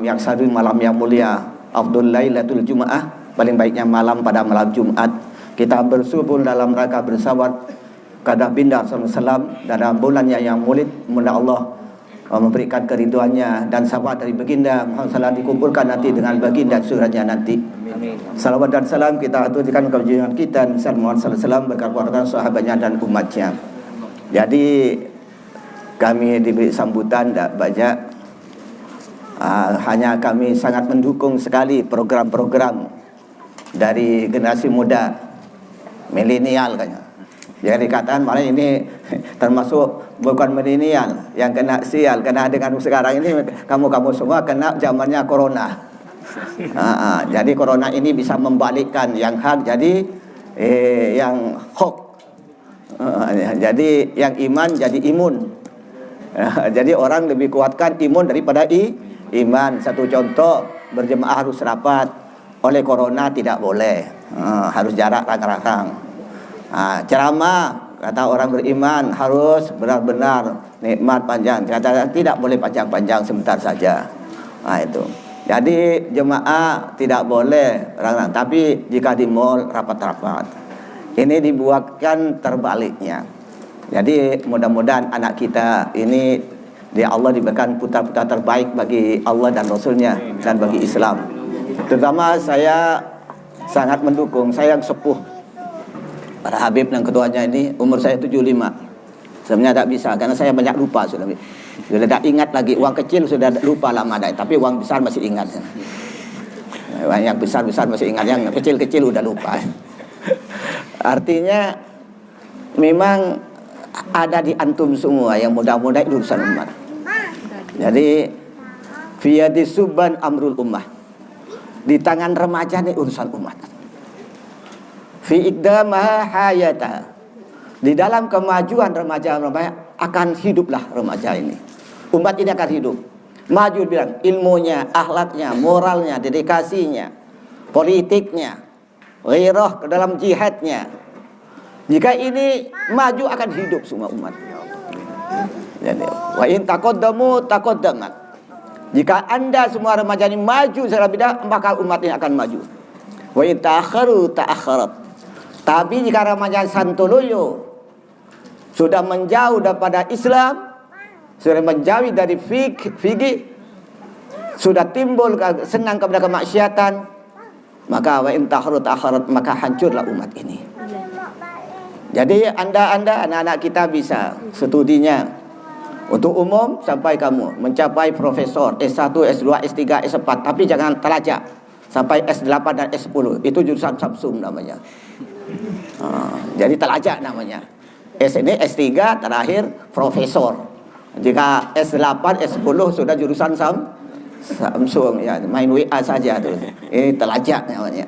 yang satu malam yang mulia, afdhul lailatul Jumaah, paling baiknya malam pada malam Jumat. Kita bersumpah dalam rangka bersawat kepada Baginda SAW dalam bulannya yang mulia, mudah Allah memberikan keriduannya dan sahabat dari Baginda Muhammad SAW dikumpulkan nanti dengan baginda surahnya nanti. Salawat dan salam kita aturkan kepada kita Nabi Muhammad SAW berkat keluarga sahabatnya dan umatnya. Jadi kami diberi sambutan tak banyak. Hanya kami sangat mendukung sekali program-program dari generasi muda milenial kayaknya. Jadi dikatakan malah ini termasuk bukan milenial yang kena sial, kena dengan sekarang ini kamu semua kena zamannya corona. Jadi corona ini bisa membalikkan yang hak jadi yang hoax. Jadi yang iman jadi imun. Jadi orang lebih kuatkan imun daripada iman. Satu contoh, berjemaah harus rapat. Oleh corona tidak boleh, harus jarak rang-rang. Ceramah, kata orang beriman harus benar-benar nikmat panjang. Kata tidak boleh panjang-panjang, sebentar saja. Itu. Jadi jemaah tidak boleh rang-rang. Tapi jika di mall rapat-rapat. Ini dibuatkan terbaliknya. Jadi mudah-mudahan anak kita ini Allah diberikan putra-putra terbaik bagi Allah dan Rasulnya dan bagi Islam. Terutama saya sangat mendukung, saya yang sepuh para Habib dan ketuanya ini, umur saya 75. Sebenarnya tak bisa karena saya banyak lupa sudah. Sudah tak ingat lagi, uang kecil sudah lupa lama dah, tapi uang besar masih ingat. Yang besar-besar masih ingat, yang kecil-kecil udah lupa. Artinya memang ada di antum semua yang mudah-mudahan urusan umat. Jadi fiyadi suban amrul ummah, di tangan remaja ini urusan umat. Fi iqdamah hayata, di dalam kemajuan remaja akan hiduplah remaja ini. Umat ini akan hidup. Maju bilang ilmunya, akhlaknya, moralnya, dedikasinya, politiknya, ghairah ke dalam jihadnya. Jika ini maju akan hidup semua umat. Jadi, wa in taqaddamu taqaddamat. Jika Anda semua remaja ini maju secara bid'ah, maka umat ini akan maju. Wa in ta'akharu ta'akharat. Tapi jika remaja Santoloyo sudah menjauh daripada Islam, sudah menjauh dari fikih, sudah timbul senang kepada kemaksiatan, maka wa in ta'akharu ta'akharat, maka hancurlah umat ini. Jadi anda anak-anak kita bisa studinya untuk umum sampai kamu mencapai profesor S1, S2, S3, S4, tapi jangan telajak sampai S8 dan S10. Itu jurusan Samsung namanya. Jadi telajak namanya. ini S3 terakhir profesor. Jika S8, S10 sudah jurusan Samsung ya, main WA saja tuh. Ini telajak namanya.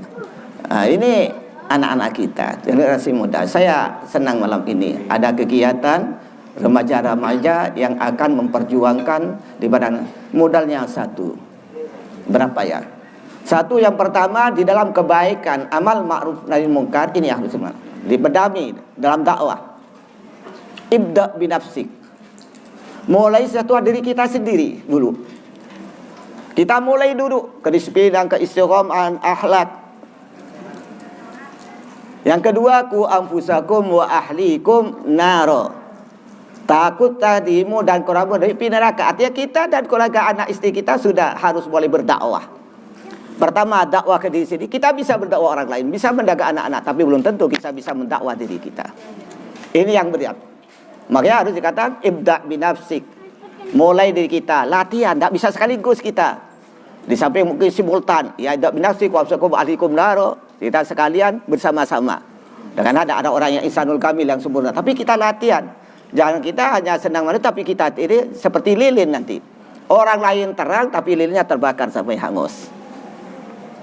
Ini anak-anak kita, generasi muda. Saya senang malam ini ada kegiatan remaja-remaja yang akan memperjuangkan di badan modalnya satu. Berapa ya? Satu, yang pertama di dalam kebaikan, amal ma'ruf nahi munkar, ini harus semua dipedami dalam dakwah. Ibda binafsik. Mulai satu diri kita sendiri dulu. Kita mulai dulu kedisiplinan, keistiqomahan, akhlak. Yang kedua, ku anfusakum wa ahlikum naro. Takut tadimu dan keluarga dari api neraka. Artinya kita dan keluarga anak istri kita sudah harus mulai berdakwah. Pertama, dakwah ke diri sendiri. Kita bisa berdakwah orang lain, bisa menjaga anak-anak, tapi belum tentu kita bisa mendakwah diri kita. Ini yang berat. Makanya harus dikatakan ibda binafsik. Mulai dari kita, latihan, tidak bisa sekaligus kita. Di samping mungkin simultan, ya ibda binafsik wa anfusakum wa ahlikum naro. Kita sekalian bersama-sama. Dengan ada orang yang insanul kamil yang sempurna, tapi kita latihan. Jangan kita hanya senang mana, tapi kita ini seperti lilin nanti. Orang lain terang, tapi lilinnya terbakar sampai hangus.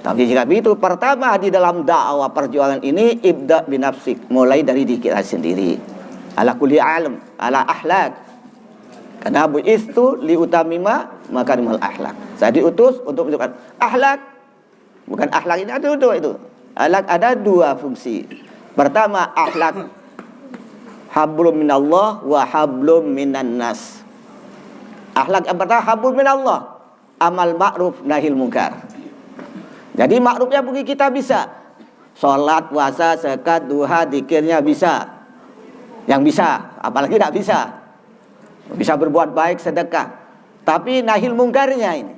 Tapi jika begitu, pertama di dalam dakwah perjuangan ini ibda binafsik, mulai dari diri kita sendiri. Ala kulli alam, ala akhlak. Karena bu'istu liutamima makarimal akhlak. Saya diutus untuk menunjukkan akhlak. Bukan akhlak ini ada dua itu. Akhlak ada dua fungsi. Pertama, akhlak hablum minallah wa hablum minan nas. Akhlak yang pertama hablum minallah. amal ma'ruf nahil munkar. Jadi ma'rufnya bagi kita bisa. Sholat, puasa, zakat, duha, zikirnya bisa. Yang bisa, apalagi tidak bisa. Bisa berbuat baik, sedekah. Tapi nahil mungkarnya ini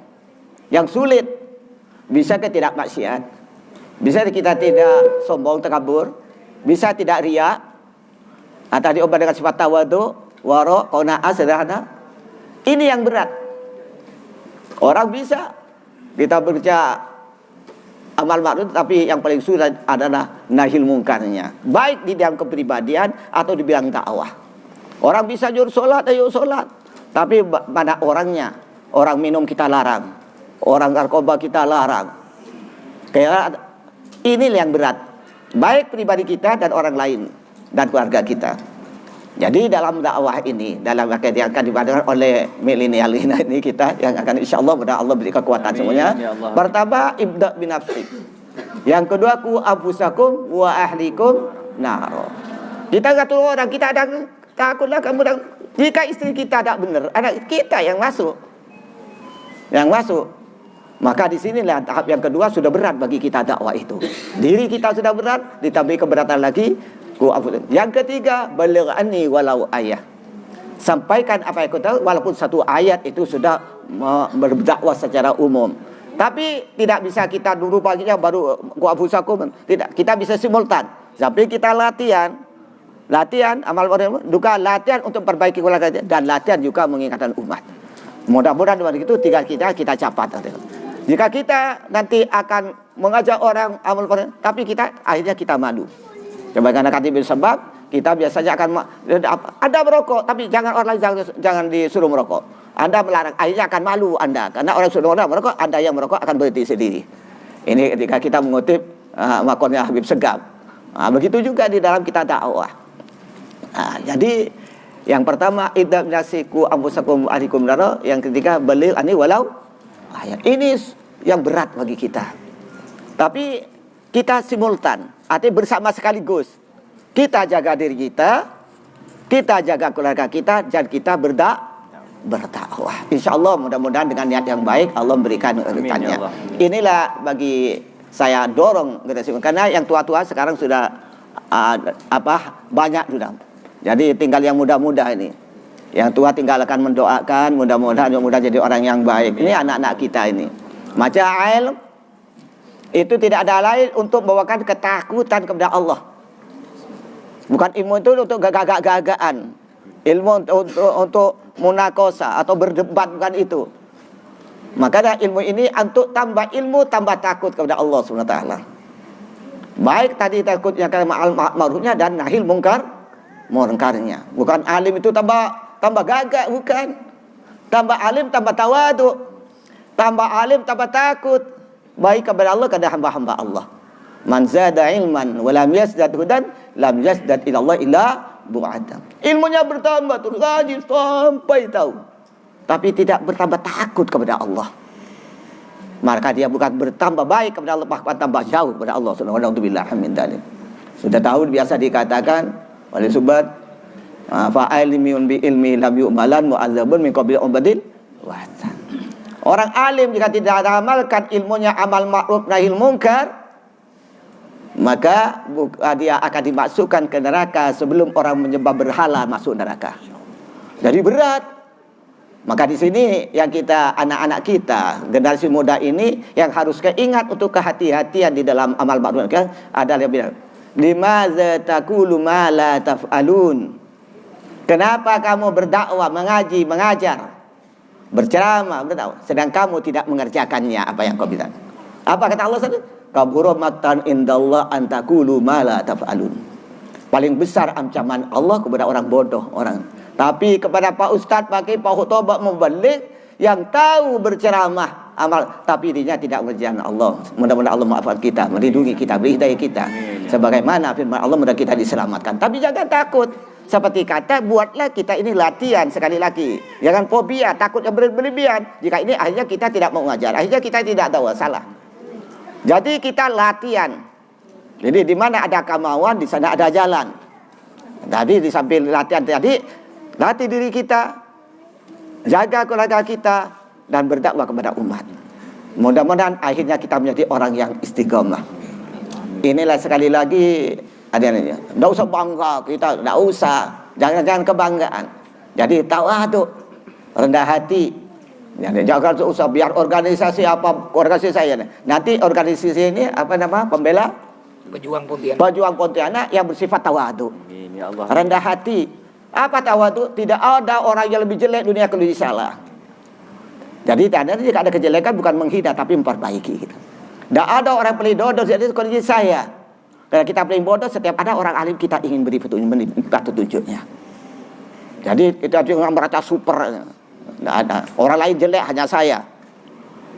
yang sulit. Bisa ke tidak maksiat. Bisa kita tidak sombong, takabur. Bisa tidak riya. Atau diobat dengan sifat tawadu, waro, qanaah, sederhana. Ini yang berat. Orang bisa kita bekerja amal ma'ruf, tapi yang paling sulit adalah nahil mungkarnya. Baik di dalam kepribadian atau di bidang dakwah. Orang bisa nyuruh sholat, ayo sholat. Tapi pada orangnya, orang minum kita larang, orang narkoba kita larang. Kayak ini yang berat. Baik pribadi kita dan orang lain dan keluarga kita. Jadi dalam dakwah ini, dalam yang akan dibangun oleh milenial ini kita, yang akan insya Allah mudah Allah beri kekuatan semuanya. Pertama, ibda bin nafsik. Yang kedua, ku anfusakum wa ahlikum naro. Kita kata orang, kita ada takutlah kamu. Jika istri kita tidak benar, anak kita yang masuk. Yang masuk. Maka di sinilah tahap yang kedua sudah berat bagi kita dakwah itu. Diri kita sudah berat, ditambah keberatan lagi. Yang ketiga, baligh anni walau ayat. Sampaikan apa yang kau tahu, walaupun satu ayat itu sudah berdakwah secara umum. Tapi tidak bisa kita dulu paginya baru kuafusakum. Tidak, kita bisa simultan. Sampai kita latihan amal duka, latihan untuk perbaiki keluarga dan latihan juga mengingatkan umat. Mudah-mudahan dengan itu tiga kita capai. Jika kita nanti akan mengajak orang amal tapi kita akhirnya kita malu. Sebagaimana kata Ibnu Sebab, kita biasanya akan Anda merokok, tapi jangan orang lain jangan disuruh merokok. Anda melarang, akhirnya akan malu Anda, karena orang suruh orang merokok, Anda yang merokok akan berhenti sendiri. Ini ketika kita mengutip makonnya Habib Segaf. Begitu juga di dalam kita dakwah. Jadi yang pertama, idza nasiku amfusakum ahlikum naro. Yang ketiga, baligh anni walau ayat. Ini yang berat bagi kita. Tapi kita simultan, artinya bersama sekaligus. Kita jaga diri kita jaga keluarga kita, dan kita berdakwah. Insya Allah mudah-mudahan dengan niat yang baik Allah memberikan rezekinya. Inilah bagi saya dorong karena yang tua-tua sekarang sudah banyak sudah. Jadi tinggal yang muda-muda ini. Yang tua tinggal akan mendoakan, mudah-mudahan jadi orang yang baik. Ini anak-anak kita ini. Macam ilmu itu tidak ada lain untuk membawakan ketakutan kepada Allah. Bukan ilmu itu untuk gagak-gagagan. Ilmu untuk munakosa atau berdebat, bukan itu. Maka ilmu ini untuk tambah ilmu, tambah takut kepada Allah SWT. Baik tadi takutnya karena ma'rufnya dan nahil mungkarnya. Bukan alim itu tambah gagak, bukan. Tambah alim tambah tawadu. Tambah alim tambah takut. Baik kepada Allah, kepada hamba-hamba Allah. Man zada ilman wa lam yazdad hudan lam yazdad ila Allah illa bu'adan. Ilmunya bertambah terus ngaji sampai tahu, tapi tidak bertambah takut kepada Allah. Maka dia bukan bertambah baik kepada Allah, bahkan tambah jauh kepada Allah subhanahu wa ta'ala. Sudah tahu biasa dikatakan oleh Subat, fa ilmiun bi ilmi lam yu'malan mu'adzabun min qabli ubadil wahsan. Orang alim jika tidak amalkan ilmunya amal ma'ruf nahil munkar, maka dia akan dimasukkan ke neraka sebelum orang menyembah berhala masuk neraka. Jadi berat. Maka di sini yang kita, anak-anak kita, generasi muda ini yang harus ingat untuk kehati-hatian di dalam amal ma'ruf adalah bilang, limadza taqulu ma la taf'alun. Kenapa kamu berdakwah, mengaji, mengajar, berceramah, berdakwah, sedang kamu tidak mengerjakannya apa yang kau bilang? Apa kata Allah tadi? Kabura maqtan indallah an taqulu ma la taf'alun. Paling besar ancaman Allah kepada orang bodoh, orang. Tapi kepada Pak Ustadz, pakai Pak Khutbah membalik yang tahu berceramah amal, tapi dirinya tidak mengerjakan Allah. Mudah-mudahan Allah maafkan kita, melindungi kita, beri hidayah kita. Sebagaimana firman Allah, mudah kita diselamatkan. Tapi jangan takut. Seperti kata, buatlah kita ini latihan sekali lagi. Jangan fobia, takut yang berlebihan. Jika ini akhirnya kita tidak mau ngajar, akhirnya kita tidak tahu salah. Jadi kita latihan. Jadi di mana ada kemauan, di sana ada jalan. Tadi di samping latihan tadi, latih diri kita, jaga keluarga kita, dan berdakwah kepada umat. Mudah-mudahan akhirnya kita menjadi orang yang istiqomah. Inilah sekali lagi adanya. Tidak usah bangga kita, tidak usah. Jangan kebanggaan. Jadi tawadhu, rendah hati. Jadi jangan usah biar organisasi apa organisasi saya. Nanti organisasi ini apa nama? Pembela Pejuang Pontianak yang bersifat tawadhu. Ya Allah. Rendah hati. Apa tawadhu? Tidak ada orang yang lebih jelek dunia kalau salah. Jadi jika ada kejelekan bukan menghina tapi memperbaiki gitu. Tidak ada orang paling bodoh jadi kondisi saya. Karena kita paling bodoh setiap ada orang alim kita ingin beri petunjuknya. Jadi kita juga merasa super. Tidak ada. Orang lain jelek hanya saya.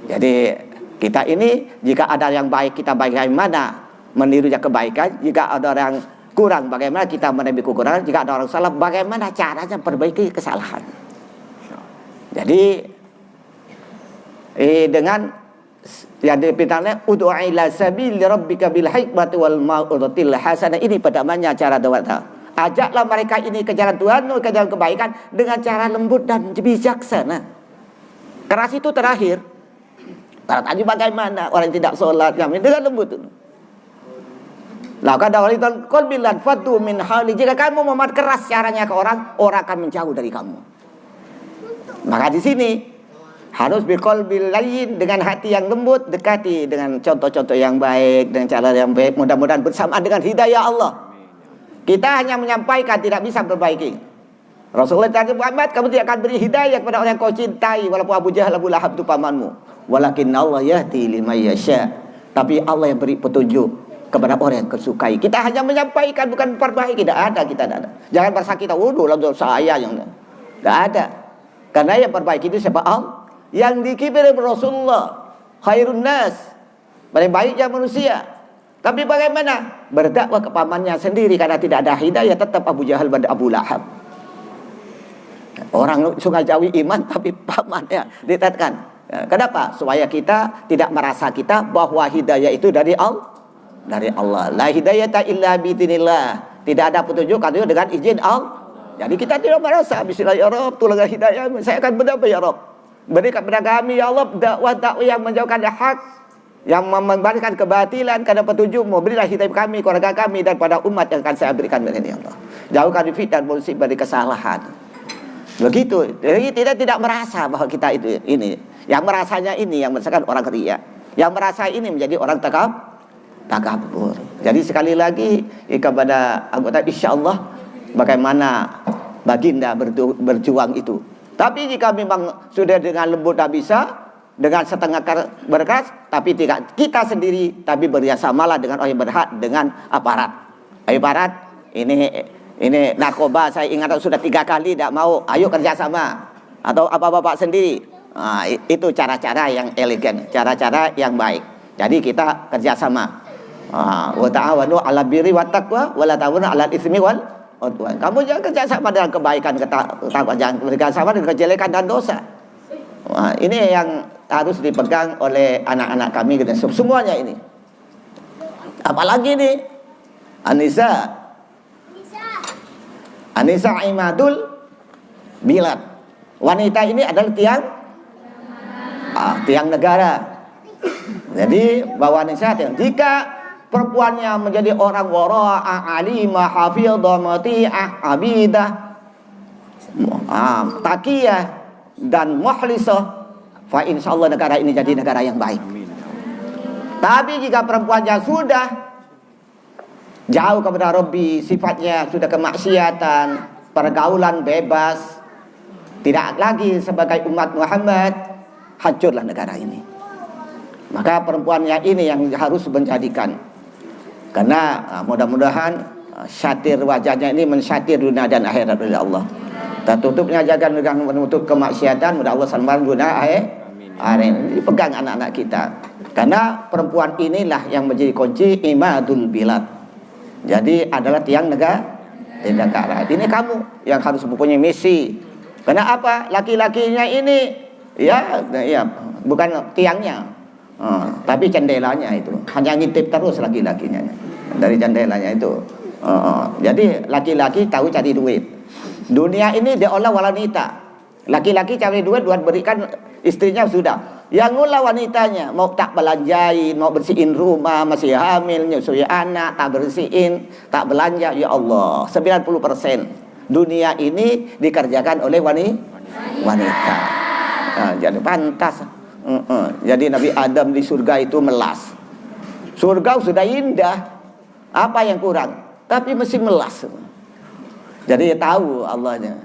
Jadi kita ini jika ada yang baik kita bagaimana menirunya kebaikan. Jika ada orang kurang bagaimana kita menepi kekurangan. Jika ada orang salah bagaimana caranya perbaiki kesalahan. Jadi dengan yang dipintanya ud'u ila sabili rabbika bil hikmati wal mau'izatil hasanah. Ini pertamanya cara dakwah. Ajaklah mereka ini ke jalan Tuhan, ke jalan kebaikan dengan cara lembut dan bijaksana. Keras itu terakhir. Tadi bagaimana orang yang tidak sholat kami dengan lembut itu. Lah kata orang itu qul bilan fatu min hali. Jika kamu membuat keras caranya ke orang akan menjauh dari kamu. Maka di sini harus biqalbil layyin, dengan hati yang lembut, dekati dengan contoh-contoh yang baik, dengan cara yang baik, mudah-mudahan bersamaan dengan hidayah Allah. Kita hanya menyampaikan, tidak bisa perbaiki. Rasulullah tadi Muhammad, kamu tidak akan beri hidayah kepada orang yang kau cintai, walaupun Abu Jahal, Abu Lahab itu pamanmu. Walakin Allah yahdi liman yasha. Tapi Allah yang beri petunjuk kepada orang yang kesukai. Kita hanya menyampaikan, bukan perbaiki. Tidak ada, kita tidak ada. Jangan merasa kita langsung saya yang tidak ada. Karena yang perbaiki itu siapa? Allah. Yang dikibir Rasulullah khairun nas, paling baiknya manusia. Tapi bagaimana? Berdakwah ke pamannya sendiri karena tidak ada hidayah, tetap Abu Jahal dan Abu Lahab. Orang sungai Jawi iman tapi pamannya ditetapkan. Kenapa? Supaya kita tidak merasa kita bahwa hidayah itu dari Allah. Dari Allah. La hidayata illa biidznillah. Tidak ada petunjuk kecuali dengan izin Allah. Jadi kita tidak merasa bismillah ya Rabb, tolonglah hidayah, saya akan berdakwah ya Rabb. Berikan kepada kami ya Allah dakwah yang menjauhkan hak, yang memberikan kebatilan karena petunjukmu. Berilah hidayah kami, keluarga kami, dan pada umat yang akan saya berikan ini ya Allah. Jauhkan fitnah dan musibah dari kesalahan. Begitu. Jadi tidak merasa bahwa kita itu ini. Yang merasanya ini yang merasakan orang riya. Yang merasa ini menjadi orang takabur. Jadi sekali lagi kepada anggota insyaallah bagaimana baginda berjuang itu. Tapi jika memang sudah dengan lembut tak bisa, dengan setengah berkeras, tapi tidak kita sendiri, tapi bekerjasamalah dengan orang yang berhak, dengan aparat. Aparat ini narkoba, saya ingat sudah 3 kali tidak mau, ayo kerjasama. Atau bapak sendiri. Nah, itu cara-cara yang elegan, cara-cara yang baik. Jadi kita kerjasama. Wa ta'awanu 'alal birri wat taqwa wa la ta'awanu 'alal itsmi wal udwan. Kamu jangan kerjasama dengan kebaikan, ketakwaan, jangan kerjasama dengan kejelekan dan dosa. Nah, ini yang harus dipegang oleh anak-anak kami dan semuanya ini. Apalagi nih Anisa imadul bilad. Wanita ini adalah tiang negara. Jadi bahwa Anisa jika perempuannya menjadi orang wara'ah, alimah, hafidhah, mati'ah, abidah, taqiyah dan mukhlisah, fa insyaallah negara ini jadi negara yang baik. Tapi jika perempuannya sudah jauh kepada Rabbi, sifatnya sudah kemaksiatan, pergaulan bebas, tidak lagi sebagai umat Muhammad, hancurlah negara ini. Maka perempuannya ini yang harus menjadikan. Karena mudah-mudahan syatir wajahnya ini mensyatir dunia dan akhirat oleh Allah. Tertutupnya jangan menutup kemaksiatan, mudah Allah selamat dunia akhirat. Dipegang anak-anak kita. Karena perempuan inilah yang menjadi kunci imadul bilad. Jadi adalah tiang negara. Ini kamu yang harus mempunyai misi. Karena apa? Laki-lakinya ini ya bukan tiangnya. Tapi jendelanya itu hanya ngintip terus laki-lakinya dari jendelanya itu. Jadi laki-laki tahu cari duit. Dunia ini diolah wanita. Laki-laki cari duit buat berikan istrinya sudah. Yang mula wanitanya mau tak belanjain, mau bersihin rumah, masih hamil, nyusui anak, tak bersihin, tak belanja. Ya Allah, 90% dunia ini dikerjakan oleh wanita. Nah, jadi pantas. Jadi Nabi Adam di surga itu melas. Surga sudah indah, apa yang kurang? Tapi masih melas. Jadi tahu Allahnya.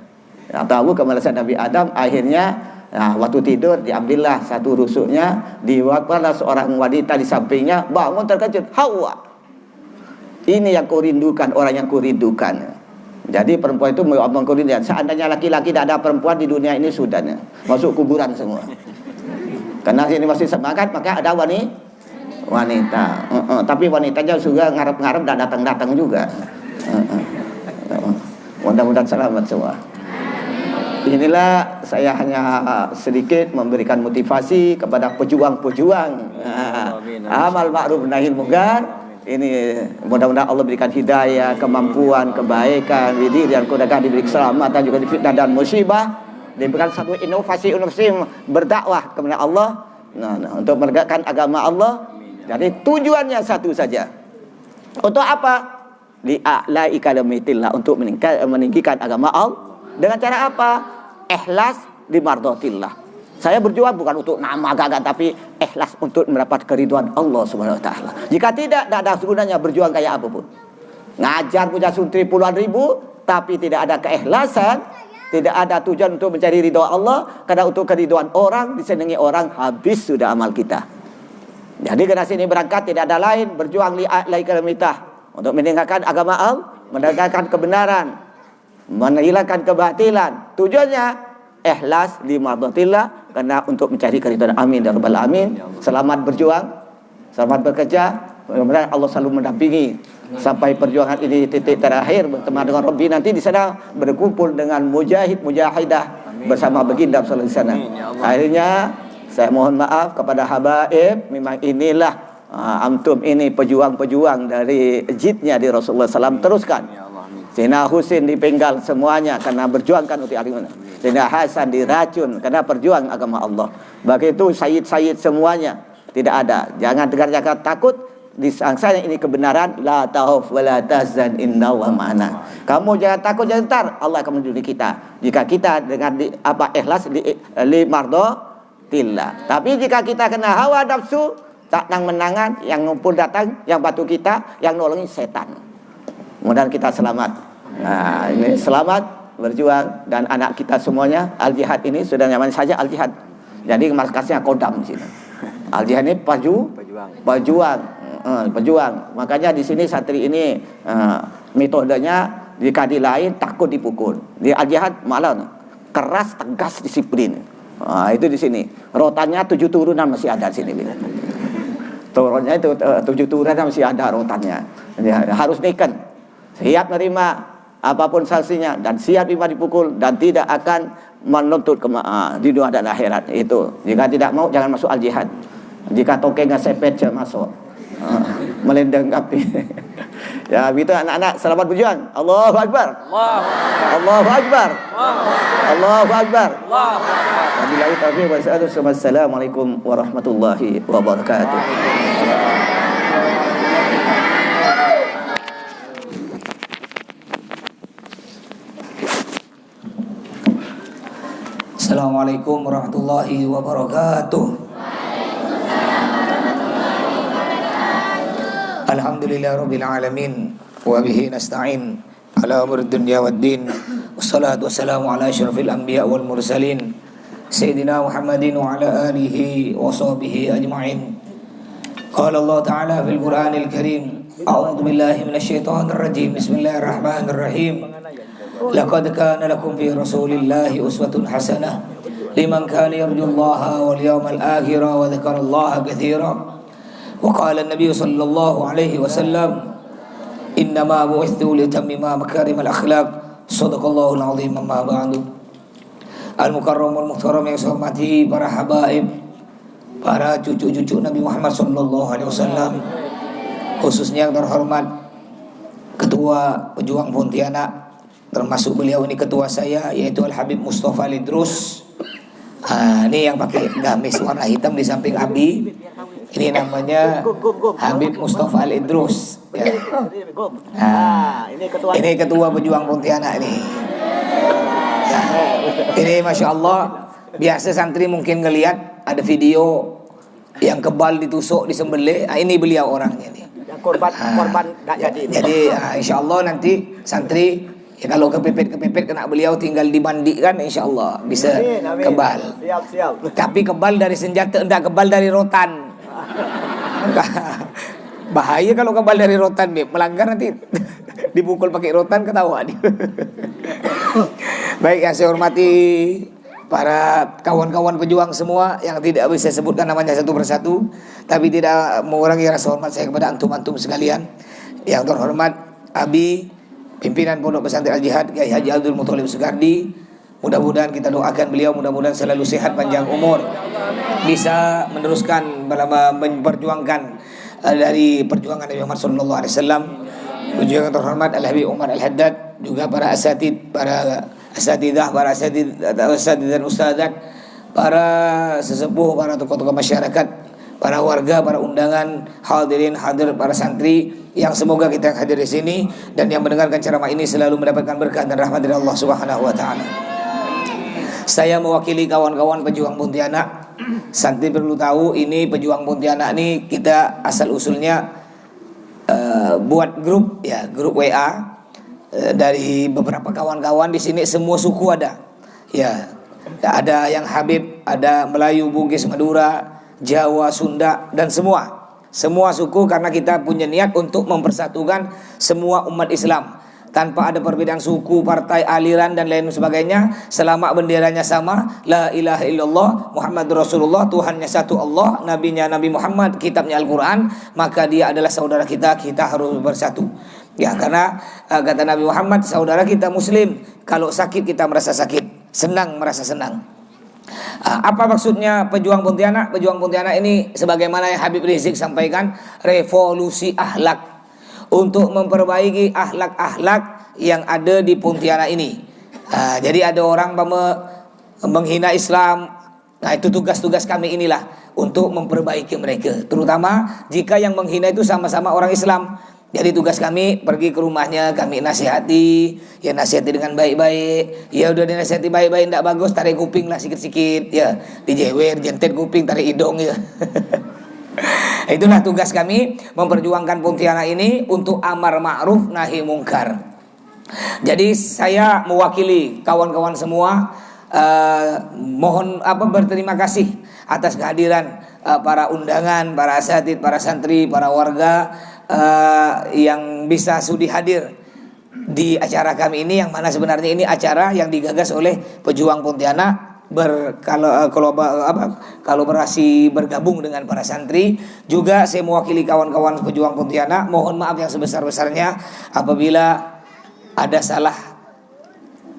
Tahu kemalasan Nabi Adam. Akhirnya waktu tidur diambillah satu rusuknya, diwakillah seorang wanita di sampingnya, bangun terkejut, Hawa, ini yang kau rindukan, orang yang kau rindukan. Jadi perempuan itu mengkurindukan. Seandainya laki-laki tidak ada perempuan di dunia ini sudah masuk kuburan semua. Karena ini masih semangat, maka ada wanita. Tapi wanitanya juga ngarep-ngarep tidak datang-datang juga. Mudah-mudahan selamat semua. Inilah saya hanya sedikit memberikan motivasi kepada pejuang-pejuang amal ma'ruf nahi munkar. Ini mudah-mudahan Allah berikan hidayah, kemampuan, kebaikan, dan mudah-mudahan diberi keselamatan juga di fitnah dan musibah. Diberikan satu inovasi berdakwah kepada Allah. Untuk menegakkan agama Allah. Jadi tujuannya satu saja. Untuk apa? Li'a'la'i kalamitillah, untuk meninggikan agama Allah. Dengan cara apa? Ikhlas di mardotillah. Saya berjuang bukan untuk nama gagah, tapi ikhlas untuk mendapat keridhaan Allah Subhanahu wa taala. Jika tidak ada gunanya berjuang kayak apapun. Ngajar punya santri puluhan ribu tapi tidak ada keikhlasan, tidak ada tujuan untuk mencari ridha Allah, karena untuk keridhaan orang, disenangi orang, habis sudah amal kita. Jadi generasi ini berangkat tidak ada lain, berjuang li'a'la'i kalamitillah, untuk meninggalkan agama Allah, menegakkan kebenaran, menghilangkan kebatilan. Tujuannya ikhlas li mardatillah, karena untuk mencari keridhaan. Amin ya rabbal alamin. Selamat berjuang, selamat bekerja. Mudah-mudahan Allah selalu mendampingi sampai perjuangan ini titik terakhir, bertemu dengan Rabbi nanti di sana, berkumpul dengan mujahidah bersama baginda sallallahu alaihi wasallam. Akhirnya saya mohon maaf kepada habaib, memang inilah antum ini pejuang-pejuang dari jidnya di Rasulullah SAW. Teruskan. Sayyidina Husain dipenggal semuanya karena berjuangkan untuk agama. Sayyidina Hasan diracun karena perjuang agama Allah. Begitu sayyid-sayyid semuanya tidak ada. Jangan dengar takut, disangsanya ini kebenaran. La tauf wa la tahzan innallaha ma'ana. Kamu jangan takut, jangan tar, Allah akan melindungi kita. Jika kita dengan ikhlas li mardatillah. Tapi jika kita kena hawa nafsu, tak menangan, yang ngumpul datang, yang bantu kita, yang nolongi setan. Mudah-mudahan kita selamat. Nah, ini selamat berjuang, dan anak kita semuanya Al-Jihad ini sudah nyaman saja Al-Jihad. Jadi markasnya Kodam di sini. Al-Jihad ini pejuang. Makanya di sini santri ini metodenya jika di lain takut dipukul. Di Al-Jihad malah keras, tegas, disiplin. Itu di sini. Rotannya 7 turunan masih ada di sini. Turunnya itu 7 turunan masih ada rotannya. Ya, harus neken, siap menerima apapun sanksinya, dan siap dipukul, dan tidak akan menuntut di dunia dan akhirat. Itu jika tidak mau jangan masuk Al-Jihad. Jika tokengnya sepet jangan masuk, melendeng api. Ya gitu anak-anak, selamat berjuang. Allahu Akbar, Allahu Akbar, Allahu Akbar. Wabillahi taufiq wal hidayah. Wassalamualaikum warahmatullahi wabarakatuh. Assalamualaikum warahmatullahi wabarakatuh. Alhamdulillah rabbil alamin, wa bihi nasta'in ala umur dunya waddin. Wassalatu wassalamu ala asyrafil anbiya wal mursalin sayyidina Muhammadin wa ala alihi wa sahbihi ajma'in. Qala Allah ta'ala fil Qur'anil Karim, a'udzu billahi minasy syaithanir rajim. Bismillahirrahmanirrahim. Laqad kana lakum fi Rasulillahi uswatun hasanah liman kana yarjullaha wal yawmal akhir wa dzakarallaha katsiran. Wa qala an-nabiy sallallahu alaihi wasallam, innama bu'ithu litammima makarimal akhlaq. Shadaqallahul azim. Amma ba'du. Al-mukarram wal muhtaram yang saya hormati para habaib, para cucu-cucu Nabi Muhammad sallallahu alaihi wasallam, khususnya yang terhormat Ketua Pejuang Pontianak, termasuk beliau ini ketua saya, yaitu Al-Habib Mustafa Lidrus. Ini yang pakai gamis warna hitam di samping Abi. Ini namanya Habib Mustafa Al Idrus. Ya. Ini ketua pejuang Pontianak ini. Ya. Ini masya Allah. Biasa santri mungkin ngelihat ada video yang kebal ditusuk disembelih. Ini beliau orangnya nih. Korban tak jadi. Jadi insya Allah nanti santri ya kalau kepepet kena beliau tinggal dimandikan, insya Allah bisa kebal. Siap. Tapi kebal dari senjata, enggak kebal dari rotan. Bahaya kalau kebal dari rotan, melanggar nanti dipukul pakai rotan ketawa dia. Baik, yang saya hormati para kawan-kawan pejuang semua yang tidak bisa sebutkan namanya satu persatu, tapi tidak mengurangi rasa hormat saya kepada antum-antum sekalian. Yang terhormat Abi, pimpinan Pondok Pesantren Al Jihad Kiai Haji Abdul Muthalib Sugardi, mudah-mudahan kita doakan beliau mudah-mudahan selalu sehat panjang umur, bisa meneruskan memperjuangkan dari perjuangan Nabi Muhammad sallallahu alaihi wasallam. Juga yang terhormat Al Habib Umar Al Haddad, juga para asatid, para asatidah, para asatid dan ustadzat, para sesepuh, para tokoh-tokoh masyarakat, para warga, para undangan, hadirin hadir, para santri yang semoga kita yang hadir di sini dan yang mendengarkan ceramah ini selalu mendapatkan berkah dan rahmat dari Allah Subhanahu wa taala. Saya mewakili kawan-kawan pejuang Pontianak. Santri perlu tahu ini pejuang Pontianak ini kita asal usulnya buat grup ya, grup WA dari beberapa kawan-kawan di sini, semua suku ada. Ya, ada yang Habib, ada Melayu, Bugis, Madura, Jawa, Sunda dan semua suku, karena kita punya niat untuk mempersatukan semua umat Islam tanpa ada perbedaan suku, partai, aliran dan lain sebagainya, selama benderanya sama, la ilaha illallah Muhammadur Rasulullah, Tuhannya satu Allah, nabinya Nabi Muhammad, kitabnya Al-Quran, maka dia adalah saudara kita harus bersatu. Ya, karena kata Nabi Muhammad, saudara kita muslim, kalau sakit kita merasa sakit, senang merasa senang. Apa maksudnya pejuang Pontianak? Pejuang Pontianak ini sebagaimana yang Habib Rizik sampaikan, revolusi akhlak, untuk memperbaiki akhlak-akhlak yang ada di Pontianak ini. Jadi ada orang menghina Islam. Nah, itu tugas-tugas kami inilah untuk memperbaiki mereka, terutama jika yang menghina itu sama-sama orang Islam. Jadi tugas kami pergi ke rumahnya, kami nasihati, ya nasihati dengan baik-baik. Ya udah dinasihati baik-baik, tidak bagus tarik kuping lah sikit-sikit, ya dijewer, jentet kuping, tarik hidung ya. Itulah tugas kami memperjuangkan Pontianak ini untuk amar ma'ruf nahi mungkar. Jadi saya mewakili kawan-kawan semua, mohon berterima kasih atas kehadiran para undangan, para asatid, para santri, para warga yang bisa sudi hadir di acara kami ini, yang mana sebenarnya ini acara yang digagas oleh pejuang Pontianak kolaborasi bergabung dengan para santri. Juga saya mewakili kawan-kawan pejuang Pontianak, mohon maaf yang sebesar-besarnya apabila ada salah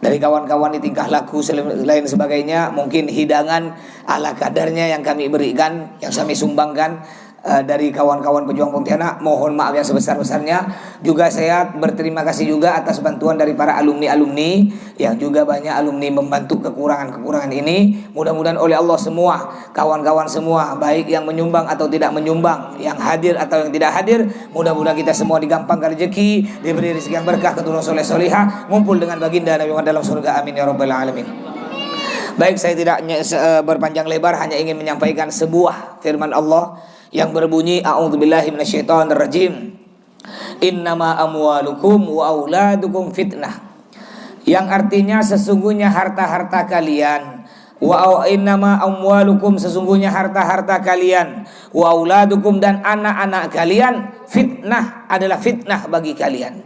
dari kawan-kawan di tingkah laku lain sebagainya, mungkin hidangan ala kadarnya yang kami berikan, yang kami sumbangkan dari kawan-kawan pejuang Pontianak, mohon maaf yang sebesar-besarnya. Juga saya berterima kasih juga atas bantuan dari para alumni-alumni yang juga banyak alumni membantu kekurangan-kekurangan ini. Mudah-mudahan oleh Allah semua, kawan-kawan semua, baik yang menyumbang atau tidak menyumbang, yang hadir atau yang tidak hadir, mudah-mudahan kita semua digampangkan rezeki, diberi rezeki yang berkah, keturunan soleh solihah, ngumpul dengan baginda Nabi Muhammad dalam surga, amin ya rabbal alamin. Baik, saya tidak berpanjang lebar, hanya ingin menyampaikan sebuah firman Allah yang berbunyi, a'udzubillahi minasyaitonirrajim, innama amwalukum wa auladukum fitnah, yang artinya sesungguhnya harta-harta kalian, wa innama amwalukum, sesungguhnya harta-harta kalian, wa auladukum, dan anak-anak kalian, fitnah, adalah fitnah bagi kalian.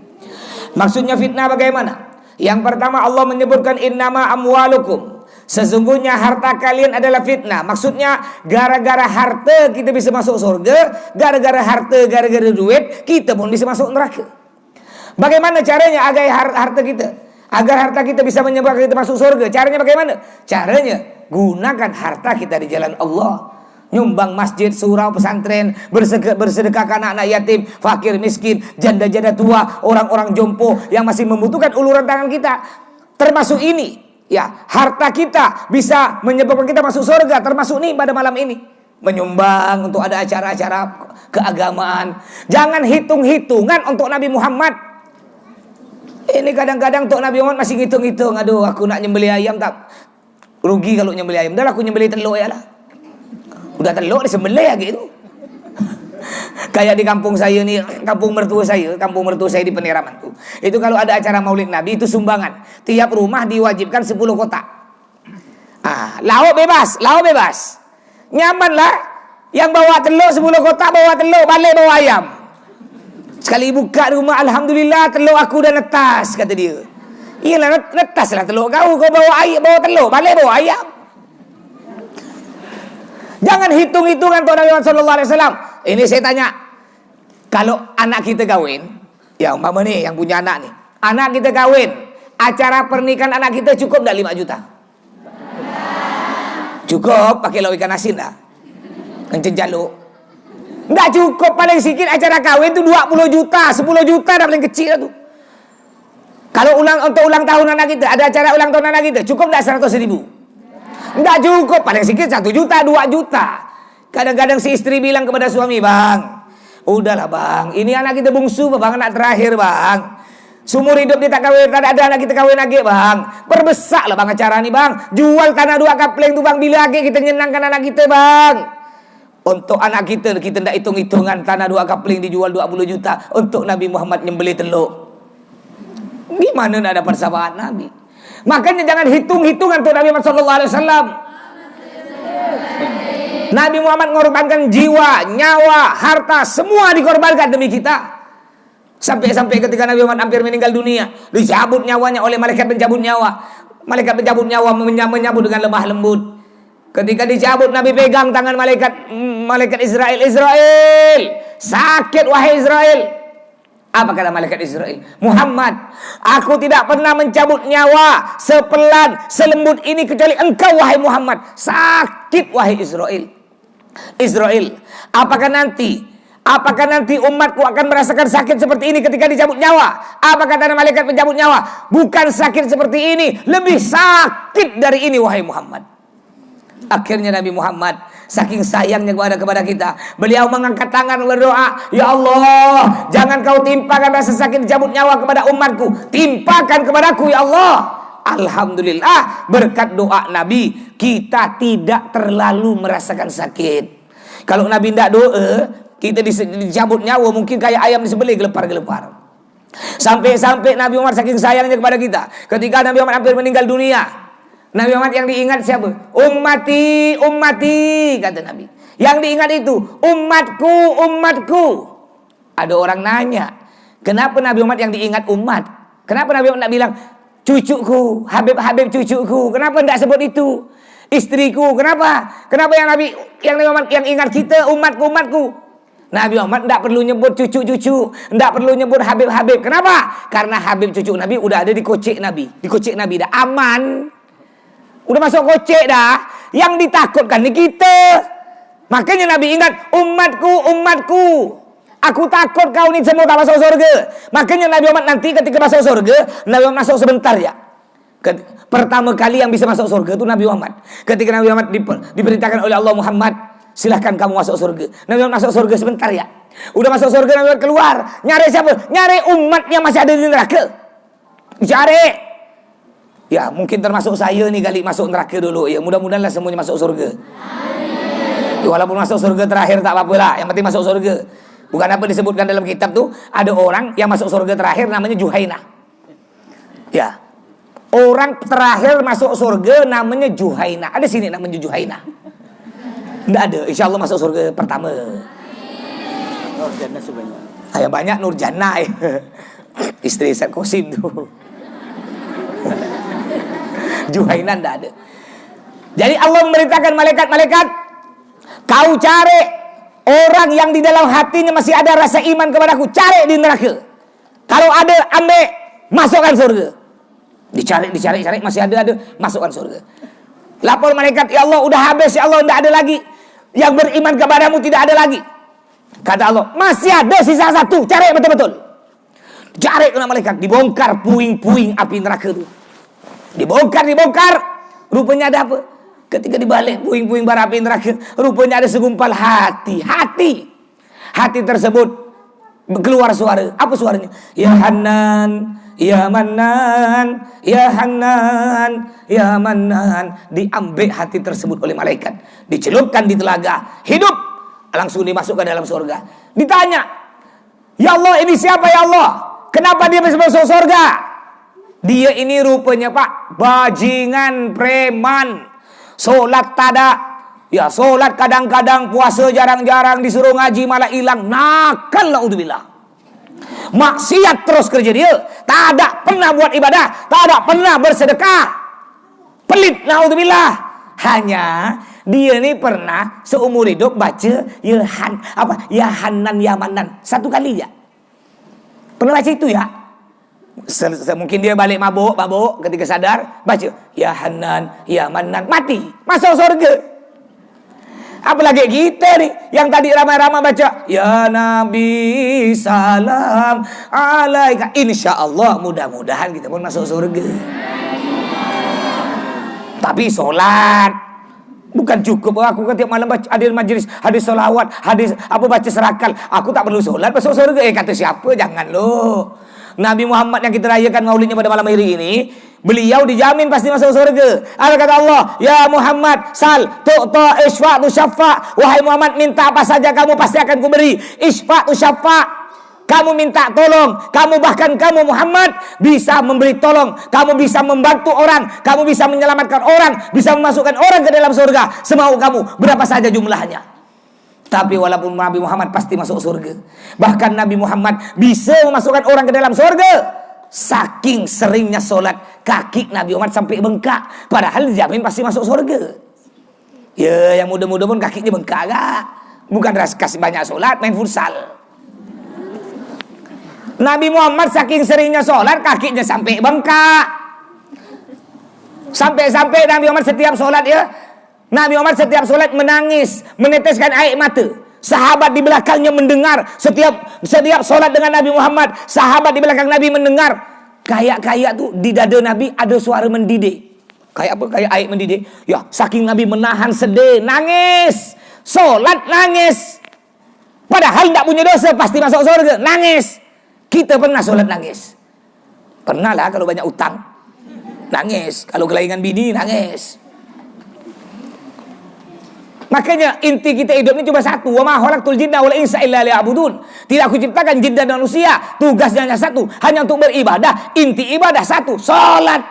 Maksudnya fitnah bagaimana? Yang pertama Allah menyebutkan innama amwalukum, sesungguhnya harta kalian adalah fitnah. Maksudnya gara-gara harta kita bisa masuk surga, gara-gara harta, gara-gara duit kita pun bisa masuk neraka. Bagaimana caranya agar harta kita bisa menyebabkan kita masuk surga? Caranya bagaimana? Caranya gunakan harta kita di jalan Allah. Nyumbang masjid, surau, pesantren, bersedekah ke anak-anak yatim, fakir, miskin, janda-janda tua, orang-orang jompo yang masih membutuhkan uluran tangan kita. Termasuk ini Ya, harta kita bisa menyebabkan kita masuk surga, termasuk nih pada malam ini. Menyumbang untuk ada acara-acara keagamaan. Jangan hitung-hitungan untuk Nabi Muhammad. Ini kadang-kadang untuk Nabi Muhammad masih hitung-hitung. Aduh, aku nak nyembelih ayam tak rugi kalau nyembelih ayam. Dah lah, aku nyembelih telur ya lah. Udah telur disembelih ya gitu. Kayak di kampung saya nih, kampung mertua saya di Peneraman tuh. Itu kalau ada acara Maulid Nabi itu sumbangan. Tiap rumah diwajibkan 10 kotak. Lauk bebas. Nyaman lah. Yang bawa telur 10 kotak bawa telur, balik bawa ayam. Sekali buka rumah, alhamdulillah telur aku dah netas, kata dia. Iyalah, netas lah telur kau bawa telur, balik bawa ayam. Jangan hitung-hitungan untuk Nabi Muhammad SAW. Ini saya tanya, kalau anak kita kawin, ya umpama nih yang punya anak nih, anak kita kawin, acara pernikahan anak kita cukup enggak 5 juta? Cukup pakai lauk ikan asin dah. Kencing jaluk. Enggak cukup, paling sikit acara kawin itu 20 juta, 10 juta dah paling kecil tuh. Kalau untuk ulang tahun anak kita, ada acara ulang tahun anak kita, cukup enggak 100 ribu? Enggak cukup, paling sikit 1 juta, 2 juta. Kadang-kadang si istri bilang kepada suami, bang, udahlah bang, ini anak kita bungsu bang, anak terakhir bang. Seumur hidup dia tak kawin, tak ada anak kita kawin lagi bang. Perbesar lah bang acara ini bang. Jual tanah 2 kapling tu bang, bila lagi kita nyenangkan anak kita bang. Untuk anak kita tidak hitung-hitungan tanah 2 kapling dijual 20 juta. Untuk Nabi Muhammad nyembelih telur. Gimana nak dapat sahabat Nabi? Makanya jangan hitung-hitungan untuk Nabi Muhammad SAW. Nabi Muhammad mengorbankan jiwa, nyawa, harta, semua dikorbankan demi kita. Sampai-sampai ketika Nabi Muhammad hampir meninggal dunia, dicabut nyawanya oleh malaikat pencabut nyawa. Malaikat pencabut nyawa menyambut dengan lemah lembut. Ketika dicabut, Nabi pegang tangan malaikat Israel. Israel, sakit wahai Israel. Apa kata malaikat Israel? Muhammad, aku tidak pernah mencabut nyawa sepelan, selembut ini kecuali engkau wahai Muhammad. Sakit wahai Israel. Israel, apakah nanti umatku akan merasakan sakit seperti ini ketika dicabut nyawa? Apa kata malaikat pencabut nyawa? Bukan sakit seperti ini, lebih sakit dari ini wahai Muhammad. Akhirnya Nabi Muhammad saking sayangnya kepada kita, beliau mengangkat tangan berdoa, ya Allah, jangan kau timpakan rasa sakit dicabut nyawa kepada umatku, timpakan kepadaku ya Allah. Alhamdulillah, berkat doa Nabi kita tidak terlalu merasakan sakit. Kalau Nabi tidak doa, kita dicabut nyawa mungkin kayak ayam disembelih gelepar-gelepar. Sampai-sampai Nabi Muhammad saking sayangnya kepada kita, ketika Nabi Muhammad hampir meninggal dunia, Nabi Muhammad yang diingat siapa? Ummati, ummati, kata Nabi. Yang diingat itu umatku, umatku. Ada orang nanya, kenapa Nabi Muhammad yang diingat umat? Kenapa Nabi Muhammad tidak bilang cucuku, Habib cucuku? Kenapa tidak sebut itu? Istriku, kenapa? Kenapa yang Nabi Muhammad yang ingat kita umatku? Nabi Muhammad tidak perlu nyebut cucu-cucu, tidak perlu nyebut Habib. Kenapa? Karena Habib cucu Nabi udah ada di kocek Nabi. Di kocek Nabi dah aman. Udah masuk kocek dah. Yang ditakutkan ni kita. Makanya Nabi ingat umatku. Aku takut kau ni semua tak masuk surga. Makanya Nabi Muhammad nanti ketika masuk surga, Nabi Muhammad masuk sebentar ya. Pertama kali yang bisa masuk surga itu Nabi Muhammad. Ketika Nabi Muhammad diperintahkan oleh Allah, Muhammad, silahkan kamu masuk surga. Nabi Muhammad masuk surga sebentar ya. Udah masuk surga, Nabi Muhammad keluar. Nyari siapa? Nyari umat yang masih ada di neraka. Cari. Ya mungkin termasuk saya nih kali masuk neraka dulu. Ya mudah-mudahanlah semuanya masuk surga. Ya, walaupun masuk surga terakhir tak apa-apa lah. Yang penting masuk surga. Bukan apa disebutkan dalam kitab tuh, ada orang yang masuk surga terakhir namanya Juhainah. Ya. Orang terakhir masuk surga namanya Juhainah. Ada sini namanya Juhainah. Tidak ada. Insya Allah masuk surga pertama. Nurjannah sebanyak. Yang banyak Nurjannah. Istri Ustaz Qasim tuh. Juhainah tidak ada. Jadi Allah memerintahkan malaikat-malaikat, kau cari orang yang di dalam hatinya masih ada rasa iman kepadaku, cari di neraka. Kalau ada, ambil, masukkan surga. Dicari, masih ada, masukkan surga. Lapor malaikat, ya Allah, udah habis, ya Allah, tidak ada lagi. Yang beriman kepadamu tidak ada lagi. Kata Allah, masih ada sisa satu, cari betul-betul. Cari kena malaikat, dibongkar puing-puing api neraka itu. Dibongkar. Rupanya ada apa? Ketika dibalik puing-puing bara api neraka, rupanya ada segumpal hati. Hati tersebut keluar suara. Apa suaranya? Ya Hanan, ya Manan, ya Hanan, ya Manan. Diambil hati tersebut oleh malaikat, dicelupkan di telaga, hidup, langsung dimasukkan dalam surga. Ditanya, ya Allah, ini siapa ya Allah? Kenapa dia bisa masuk surga? Dia ini rupanya Pak, bajingan preman. Solat tada, ya solat kadang-kadang, puasa jarang-jarang, disuruh ngaji malah hilang. Nakal, naudzubillah. Maksiat terus kerja dia. Tak ada pernah buat ibadah, tak ada pernah bersedekah. Pelit, naudzubillah. Hanya dia ni pernah seumur hidup baca ya Hanan ya Manan 1 kali ya. Pernah baca itu ya? Mungkin dia balik mabuk, ketika sadar baca ya Hanan ya Manan, mati, masuk surga. Apalagi kita nih yang tadi ramai-ramai baca ya Nabi salam alaika, insyaallah mudah-mudahan kita pun masuk surga. Tapi solat bukan cukup. Aku kan tiap malam baca hadis majlis, hadis solawat, hadis apa baca serakal. Aku tak perlu solat masuk surga. Kata siapa? Jangan lo. Nabi Muhammad yang kita rayakan maulidnya pada malam hari ini, beliau dijamin pasti masuk surga. Ada kata Allah, ya Muhammad, sal, tu'ta, isfa' tu syafa'. Wahai Muhammad, minta apa saja kamu pasti akan kuberi. Isfa' tu syafa'. Kamu minta tolong, kamu Muhammad bisa memberi tolong, kamu bisa membantu orang, kamu bisa menyelamatkan orang, bisa memasukkan orang ke dalam surga. Semau kamu, berapa saja jumlahnya. Tapi walaupun Nabi Muhammad pasti masuk surga. Bahkan Nabi Muhammad bisa memasukkan orang ke dalam surga. Saking seringnya solat, kaki Nabi Muhammad sampai bengkak. Padahal dijamin pasti masuk surga. Ya, yang muda-muda pun kakinya bengkak gak? Bukan kasih banyak solat, main futsal. Nabi Muhammad saking seringnya solat, kakinya sampai bengkak. Sampai-sampai Nabi Muhammad setiap solat Nabi Muhammad setiap solat menangis, meneteskan air mata. Sahabat di belakangnya mendengar setiap solat dengan Nabi Muhammad. Sahabat di belakang Nabi mendengar kayak tuh di dada Nabi ada suara mendidih. Kayak apa? Kayak air mendidih. Ya, saking Nabi menahan sedih, nangis. Solat nangis. Padahal tidak punya dosa, pasti masuk surga, nangis. Kita pernah solat nangis. Pernah lah kalau banyak utang. Nangis. Kalau kelaingan bini, nangis. Makanya inti kita hidup ini cuma satu. Wa ma khalaqtul jinna wal insa illa liya'budun. Tidak aku ciptakan jin dan manusia, tugasnya hanya satu, hanya untuk beribadah. Inti ibadah satu, salat.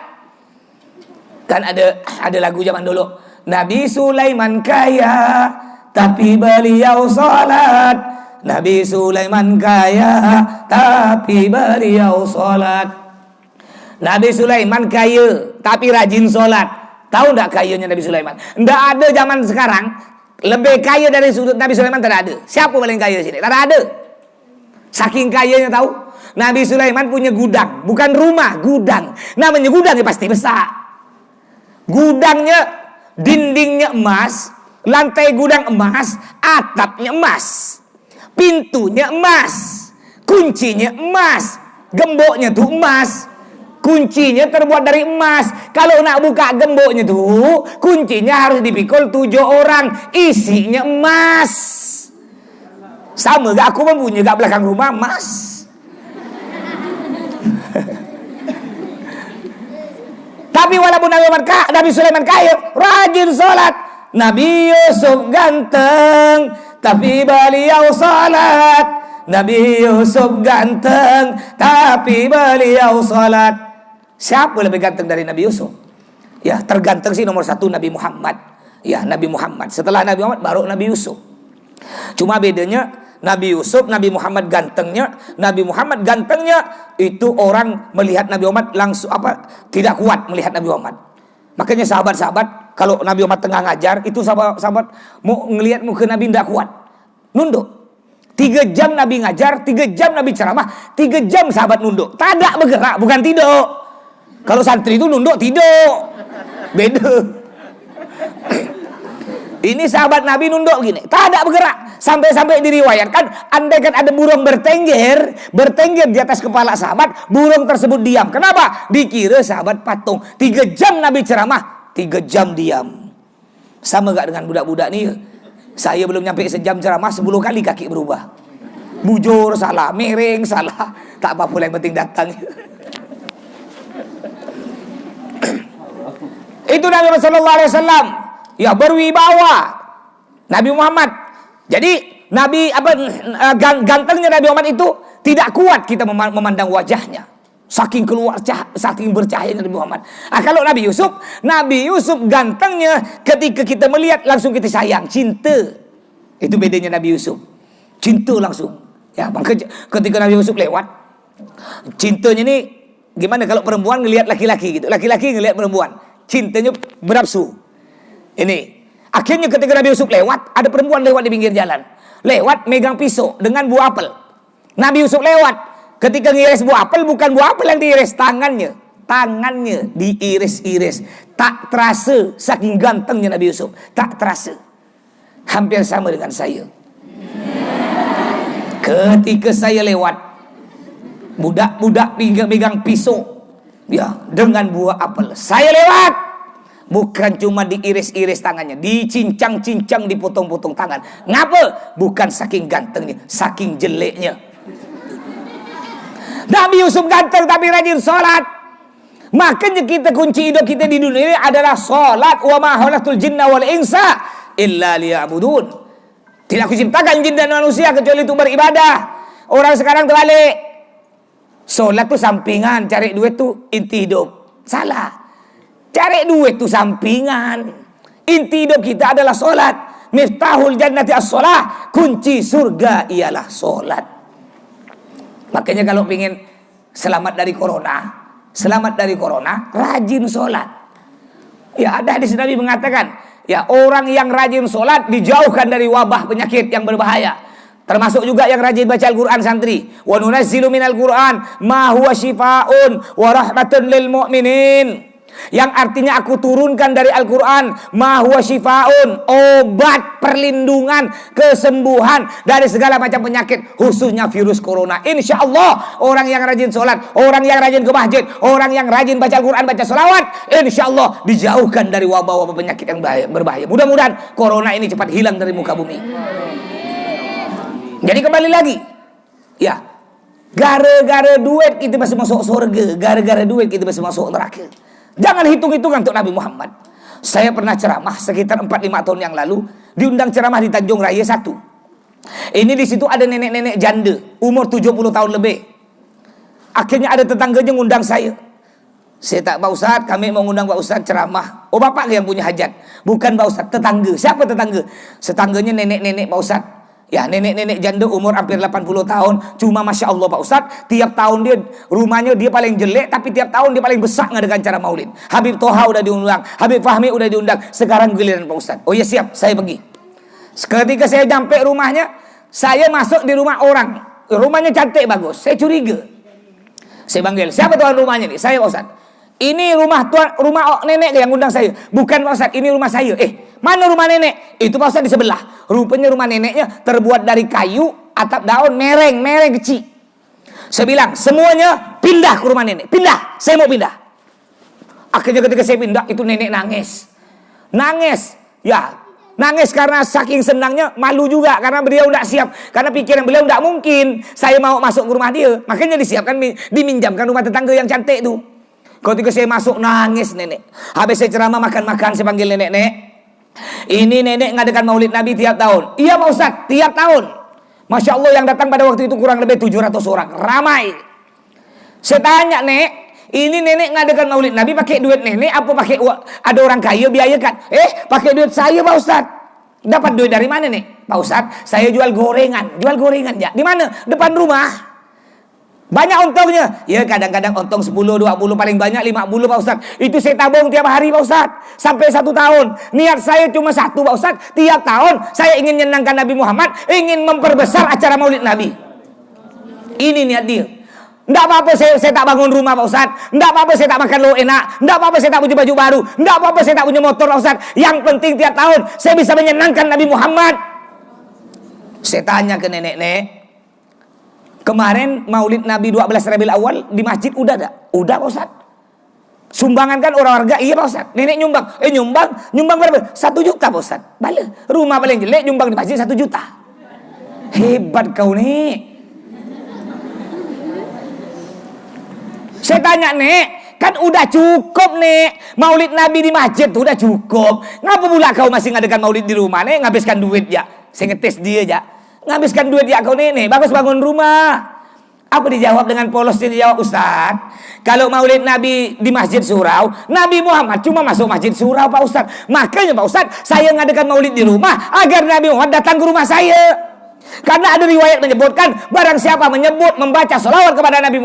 Kan ada lagu zaman dulu. Nabi Sulaiman kaya, tapi beliau salat. Nabi Sulaiman kaya, tapi beliau salat. Nabi Sulaiman kaya, tapi rajin salat. Tahu enggak kayanya Nabi Sulaiman? Enggak ada zaman sekarang lebih kaya dari sudut Nabi Sulaiman, tidak ada. Siapa paling kaya sini? Tidak ada. Saking kayanya tahu. Nabi Sulaiman punya gudang, bukan rumah, gudang. Namanya gudang ya pasti besar. Gudangnya dindingnya emas, lantai gudang emas, atapnya emas, pintunya emas, kuncinya emas, gemboknya tuh emas. Kuncinya terbuat dari emas. Kalau nak buka gemboknya tuh, kuncinya harus dipikul 7 orang. Isinya emas. Sama gak? Aku pun punya gak belakang rumah emas. Tapi walaupun Nabi Sulaiman kaya, rajin sholat. Nabi Yusuf ganteng, tapi beliau sholat. Nabi Yusuf ganteng, tapi beliau sholat. Siapa lebih ganteng dari Nabi Yusuf? Ya, terganteng sih nomor 1 Nabi Muhammad. Ya, Nabi Muhammad. Setelah Nabi Muhammad baru Nabi Yusuf. Cuma bedanya Nabi Yusuf, Nabi Muhammad gantengnya. Nabi Muhammad gantengnya itu orang melihat Nabi Muhammad langsung tidak kuat melihat Nabi Muhammad. Makanya sahabat-sahabat kalau Nabi Muhammad tengah ngajar, itu sahabat mau ngelihat muka Nabi tidak kuat, nunduk. 3 jam Nabi ngajar, 3 jam Nabi ceramah, 3 jam sahabat nunduk. Tak ada bergerak, bukan tidur. Kalau santri itu nunduk tidur. Beda. Ini sahabat Nabi nunduk gini, tak ada bergerak. Sampai-sampai diriwayatkan, andai kan ada burung bertengger di atas kepala sahabat, burung tersebut diam. Kenapa? Dikira sahabat patung. 3 jam Nabi ceramah, 3 jam diam. Sama gak dengan budak-budak nih? Saya belum nyampe sejam ceramah, 10 kali kaki berubah. Bujur salah, miring salah. Tak apa-apa, yang penting datang. Itu Nabi Rasulullah SAW. Ya, berwibawa Nabi Muhammad. Jadi Nabi gantengnya Nabi Muhammad itu tidak kuat kita memandang wajahnya. Saking saking bercahayanya Nabi Muhammad. Kalau Nabi Yusuf gantengnya, ketika kita melihat langsung kita sayang, cinta. Itu bedanya Nabi Yusuf. Cinta langsung. Ya, ketika Nabi Yusuf lewat, cintanya ini gimana kalau perempuan ngelihat laki-laki gitu. Laki-laki ngelihat perempuan, cintanya bernafsu. Ini akhirnya ketika Nabi Yusuf lewat, ada perempuan lewat di pinggir jalan, lewat megang pisau dengan buah apel. Nabi Yusuf lewat, ketika ngiris buah apel, bukan buah apel yang diiris, tangannya diiris-iris. Tak terasa, saking gantengnya Nabi Yusuf, tak terasa. Hampir sama dengan saya. Ketika saya lewat, budak-budak pegang pisau, ya, dengan buah apel. Saya lewat, bukan cuma diiris-iris tangannya, dicincang-cincang, dipotong-potong tangan. Ngapa? Bukan saking gantengnya, saking jeleknya. Nabi Yusuf ganteng tapi rajin sholat. Makanya kita kunci hidup kita di dunia ini adalah sholat. Wa ma khalaqtul jinna wal insa illa liya'budun. Tidak aku ciptakan jin dan manusia kecuali untuk beribadah. Orang sekarang terbalik. Sholat tuh sampingan, cari duit tuh inti hidup. Salah. Cari duit itu sampingan. Inti hidup kita adalah solat. Miftahul jannati as-solah. Kunci surga ialah solat. Makanya kalau ingin selamat dari corona, rajin solat. Ya, ada hadis Nabi mengatakan, ya, orang yang rajin solat dijauhkan dari wabah penyakit yang berbahaya. Termasuk juga yang rajin baca Al-Quran santri. Wa nunazzilu minal Qur'an ma huwa shifaa'un wa rahmatun lil mu'minin. Yang artinya aku turunkan dari Al-Quran ma huwa shifaun, obat, perlindungan, kesembuhan dari segala macam penyakit, khususnya virus corona. Insya Allah orang yang rajin sholat, orang yang rajin ke masjid, orang yang rajin baca Al-Quran, baca sholawat, insya Allah dijauhkan dari wabah-wabah penyakit yang berbahaya. Mudah-mudahan corona ini cepat hilang dari muka bumi. Jadi kembali lagi, ya, gara-gara duit kita masih masuk surga, gara-gara duit kita masih masuk neraka. Jangan hitung-hitungan untuk Nabi Muhammad. Saya pernah ceramah sekitar 4-5 tahun yang lalu, diundang ceramah di Tanjung Raya 1. Ini di situ ada nenek-nenek janda umur 70 tahun lebih. Akhirnya ada tetangganya ngundang saya. Saya tak, Pak Ustaz, kami mau ngundang Pak Ustaz ceramah. Oh, Bapak yang punya hajat. Bukan Pak Ustaz, tetangga. Siapa tetangga? Tetangganya nenek-nenek Pak Ustaz. Ya, nenek-nenek janda umur hampir 80 tahun. Cuma Masya Allah Pak Ustaz, tiap tahun rumahnya dia paling jelek, tapi tiap tahun dia paling besar ngadakan cara maulid. Habib Toha udah diundang, Habib Fahmi udah diundang. Sekarang giliran Pak Ustaz. Oh ya siap, saya pergi. Ketika saya sampai rumahnya, saya masuk di rumah orang. Rumahnya cantik bagus. Saya curiga. Saya panggil, siapa tuan rumahnya nih? Saya Pak Ustaz. Ini rumah nenek yang undang saya. Bukan Pak Ustaz, ini rumah saya. Mana rumah nenek? Itu Pak Ustaz di sebelah. Rupanya rumah neneknya terbuat dari kayu, atap daun, mereng kecil. Saya bilang, semuanya pindah ke rumah nenek. Pindah, saya mau pindah. Akhirnya ketika saya pindah, itu nenek nangis. Ya, nangis karena saking senangnya, malu juga karena beliau tidak siap. Karena pikiran beliau tidak mungkin saya mau masuk ke rumah dia. Makanya disiapkan, diminjamkan rumah tetangga yang cantik itu. Ketika saya masuk, nangis nenek. Habis saya ceramah, makan-makan, saya panggil nenek. Ini nenek ngadakan maulid Nabi tiap tahun. Iya Pak Ustaz, tiap tahun. Masya Allah yang datang pada waktu itu kurang lebih 700 orang. Ramai. Saya tanya, Nek, ini nenek ngadakan maulid Nabi pakai duit nenek apa pakai ada orang kaya biayakan? Pakai duit saya Pak Ustaz. Dapat duit dari mana Nek? Pak Ustaz, saya jual gorengan ya. Di mana? Depan rumah. Banyak untungnya. Ya kadang-kadang untung 10, 20, paling banyak 50 Pak Ustaz. Itu saya tabung tiap hari Pak Ustaz. Sampai 1 tahun. Niat saya cuma 1 Pak Ustaz. Tiap tahun saya ingin menyenangkan Nabi Muhammad. Ingin memperbesar acara maulid Nabi. Ini niat dia. Enggak apa-apa saya tak bangun rumah Pak Ustaz. Enggak apa-apa saya tak makan lo enak. Enggak apa-apa saya tak punya baju baru. Enggak apa-apa saya tak punya motor Pak Ustaz. Yang penting tiap tahun saya bisa menyenangkan Nabi Muhammad. Saya tanya ke nenek-nenek, kemarin Maulid Nabi 12 Rabiul Awal di masjid udah tak? Udah Pak Ustaz. Sumbangan kan orang warga, iya Pak Ustaz. Nenek nyumbang. Nyumbang berapa? 1 juta Pak Ustaz. Bala. Rumah paling jelek nyumbang di masjid 1 juta. Hebat kau nih. Saya tanya, Nek, kan udah cukup, Nek. Maulid Nabi di masjid tuh udah cukup. Ngapa pula kau masih ngadakan maulid di rumah, Nek? Ngabiskan duit ya. Saya ngetes dia ya. Ngabiskan duit ya kau, Nek. Bagus bangun rumah. Apa dijawab dengan polosnya? Dijawab, Ustaz, kalau maulid Nabi di masjid surau, Nabi Muhammad cuma masuk masjid surau, Pak Ustaz. Makanya Pak Ustaz, saya ngadakan maulid di rumah agar Nabi Muhammad datang ke rumah saya. Karena ada riwayat menyebutkan barang siapa menyebut membaca sholawat kepada Nabi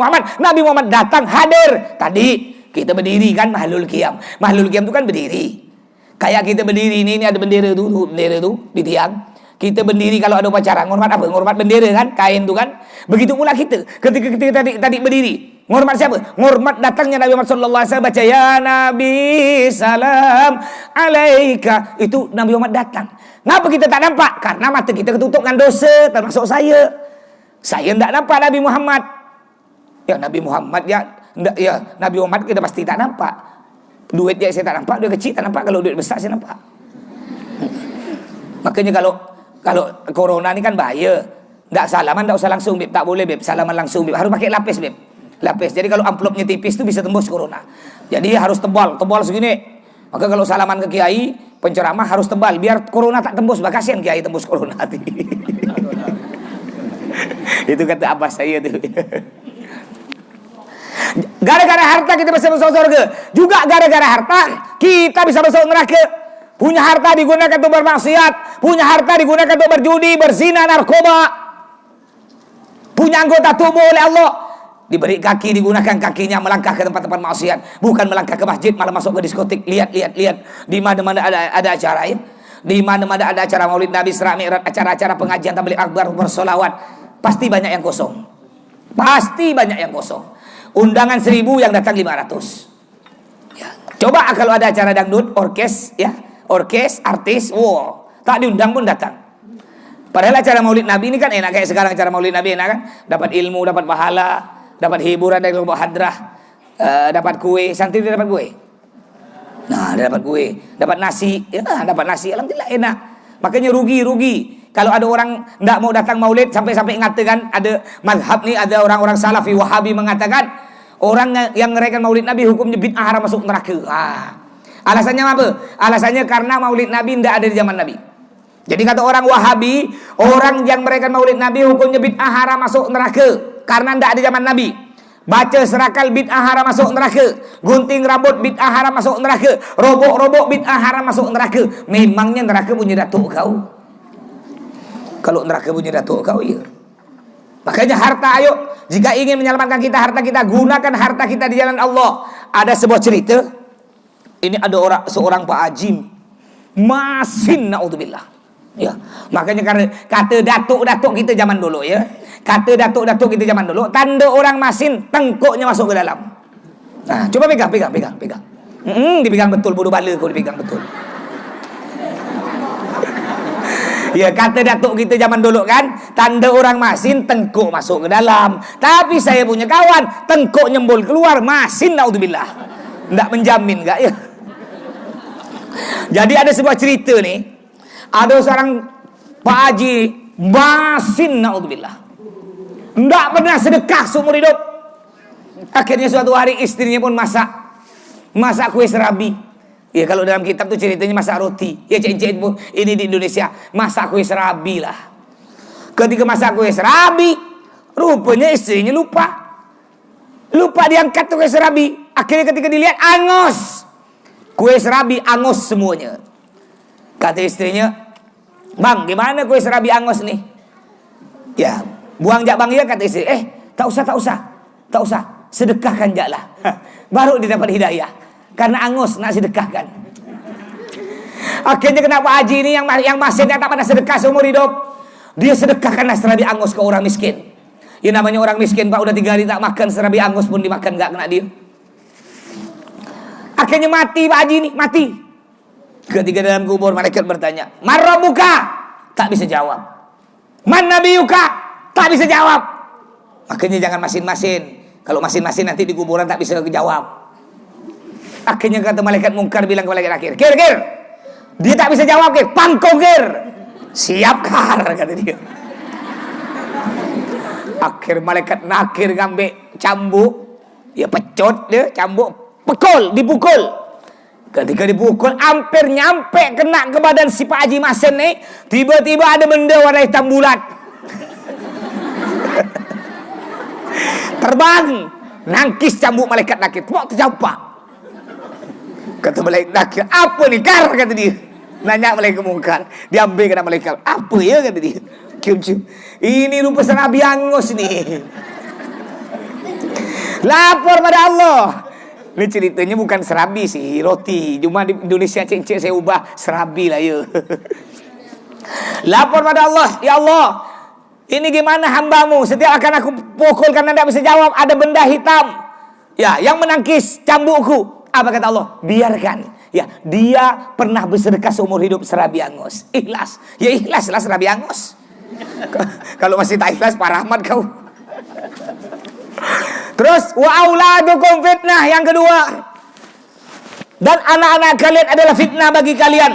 Muhammad datang hadir. Tadi kita berdiri kan mahlul qiyam. Mahlul qiyam itu kan berdiri. Kayak kita berdiri ini ada bendera tuh di tiang. Kita berdiri kalau ada upacara ngormat apa? Ngormat bendera kan, kain tuh kan. Begitu pula kita ketika tadi berdiri. Ngormat siapa? Ngormat datangnya Nabi Muhammad sallallahu alaihi wasallam, baca ya Nabi salam alaika. Itu Nabi Muhammad datang. Ngapa kita tak nampak? Karena mata kita ketutup dengan dosa, termasuk saya. Saya tidak nampak Nabi Muhammad. Ya Nabi Muhammad Nabi Muhammad kita pasti tak nampak. Duit dia saya tak nampak, duit kecil tak nampak, kalau duit besar saya nampak. Makanya kalau corona ni kan bahaya. Tak salaman tak usah langsung, Beb. Tak boleh, Beb. Salaman langsung, Beb. Harus pakai lapis, Beb. Lapis. Jadi kalau amplopnya tipis tu bisa tembus corona. Jadi harus tebal segini. Maka kalau salaman ke kiai, penceramah harus tebal biar corona tak tembus. Kasihan kiai tembus corona hati. Itu kata abah saya tu. Gara-gara harta kita bisa masuk surga. Juga gara-gara harta kita bisa masuk neraka. Punya harta digunakan untuk bermaksiat, punya harta digunakan untuk berjudi, berzina, narkoba. Punya anggota tubuh oleh Allah, diberi kaki, digunakan kakinya melangkah ke tempat-tempat maksiat, bukan melangkah ke masjid, malah masuk ke diskotik. Lihat. Di mana-mana ada acara ya. Di mana-mana ada acara Maulid Nabi, Isra Mi'raj, acara-acara pengajian tabligh akbar, bersolawat, pasti banyak yang kosong. Undangan 1000 yang datang 500. Ya. Coba kalau ada acara dangdut, orkes, artis, tak diundang pun datang. Padahal acara Maulid Nabi ini kan enak, kayak sekarang acara Maulid Nabi enak kan? Dapat ilmu, dapat pahala, dapat hiburan dari kelompok hadrah, dapat kue, santri dapat kue. Nah, dia dapat kue, dapat nasi, alhamdulillah enak. Makanya rugi. Kalau ada orang tidak mau datang Maulid sampai mengatakan, ada mazhab nih, ada orang-orang Salafi Wahabi mengatakan orang yang ngerayakan Maulid Nabi hukumnya bid'ah, haram masuk neraka. Alasannya apa? Alasannya karena Maulid Nabi tidak ada di zaman Nabi. Jadi kata orang Wahabi, orang yang merayakan Maulid Nabi hukumnya bid'ah, haram masuk neraka karena tidak ada zaman Nabi. Baca serakal bid'ah, haram masuk neraka. Gunting rambut bid'ah, haram masuk neraka. Robok bid'ah, haram masuk neraka. Memangnya neraka punya datuk kau? Kalau neraka punya datuk kau, ya. Makanya harta, ayo, jika ingin menyelamatkan kita, harta kita, gunakan harta kita di jalan Allah. Ada sebuah cerita. Ini ada seorang Pak Haji masin, naudzubillah. Ya, makanya karena kata datuk kita zaman dulu ya. Kata datuk kita zaman dulu, tanda orang masin tengkuknya masuk ke dalam. Nah, coba pegang. Dipegang betul, bodoh bala kau dipegang betul. Ya, kata datuk kita zaman dulu kan, tanda orang masin tengkuk masuk ke dalam. Tapi saya punya kawan, tengkuk nyembul keluar, masin, naudzubillah. Enggak menjamin enggak ya? Jadi ada sebuah cerita nih. Ada seorang Pak Haji masin, naudzubillah, tidak pernah sedekah seumur hidup. Akhirnya suatu hari istrinya pun masak kue serabi. Ya, kalau dalam kitab tuh ceritanya masak roti. Ya, cek ini di Indonesia masak kue serabi lah. Ketika masak kue serabi, rupanya istrinya lupa diangkat tuh kue serabi. Akhirnya ketika dilihat, angus. Kue serabi angus semuanya. Kata istrinya, "Bang, gimana kue serabi angus nih?" Ya, buang jak bang ya, kata istri. Tak usah. Sedekahkan jak lah. Baru dia dapat hidayah. Karena angus nak sedekahkan. Akhirnya kenapa Haji ini yang masih tak pernah sedekah seumur hidup, dia sedekahkanlah serabi angus ke orang miskin. Ya namanya orang miskin Pak, udah 3 hari tak makan, serabi angus pun dimakan gak kena dia. Akhirnya mati Pak Haji ini, mati. Ketika dalam kubur malaikat bertanya, "Man rabbuka?" Tak bisa jawab. "Man nabiyuka?" Tak bisa jawab. Makanya jangan masin-masin. Kalau masin-masin nanti di kuburan tak bisa jawab. Akhirnya kata malaikat mungkar bilang ke malaikat nakir, "Kir, kir." Dia tak bisa jawab, kir. "Pangkong, kir." "Siap, kar," kata dia. Akhir malaikat nakir ngambil cambuk, ya pecot dia, cambuk, dipukul. Ketika dipukul, hampir nyampe kena ke badan si Pak Haji Masen nih, tiba-tiba ada benda warna hitam bulat. Terbang, nangkis cambuk malaikat nakir, terjampak. Kata malaikat nakir, "Apa nih, kar?" kata dia. Nanya malaikat mungkar, diambil kena malaikat, "Apa ya?" kata dia. Cium-cium, "Ini rupa serabi angus nih." Lapor pada Allah. Ini ceritanya bukan serabi sih, roti. Cuma di Indonesia cek saya ubah serabi lah ya. Lapor pada Allah, "Ya Allah, ini gimana hambamu? Setiap akan aku pukul karena tidak bisa jawab, ada benda hitam. Ya, yang menangkis cambukku." Apa kata Allah? "Biarkan. Ya, dia pernah bersedekah seumur hidup serabi angus." Ikhlas. Ya ikhlas lah serabi angus. Kalau masih tak ikhlas, Pak Rahmat kau. Terus wa auladukum fitnah, yang kedua. Dan anak-anak kalian adalah fitnah bagi kalian.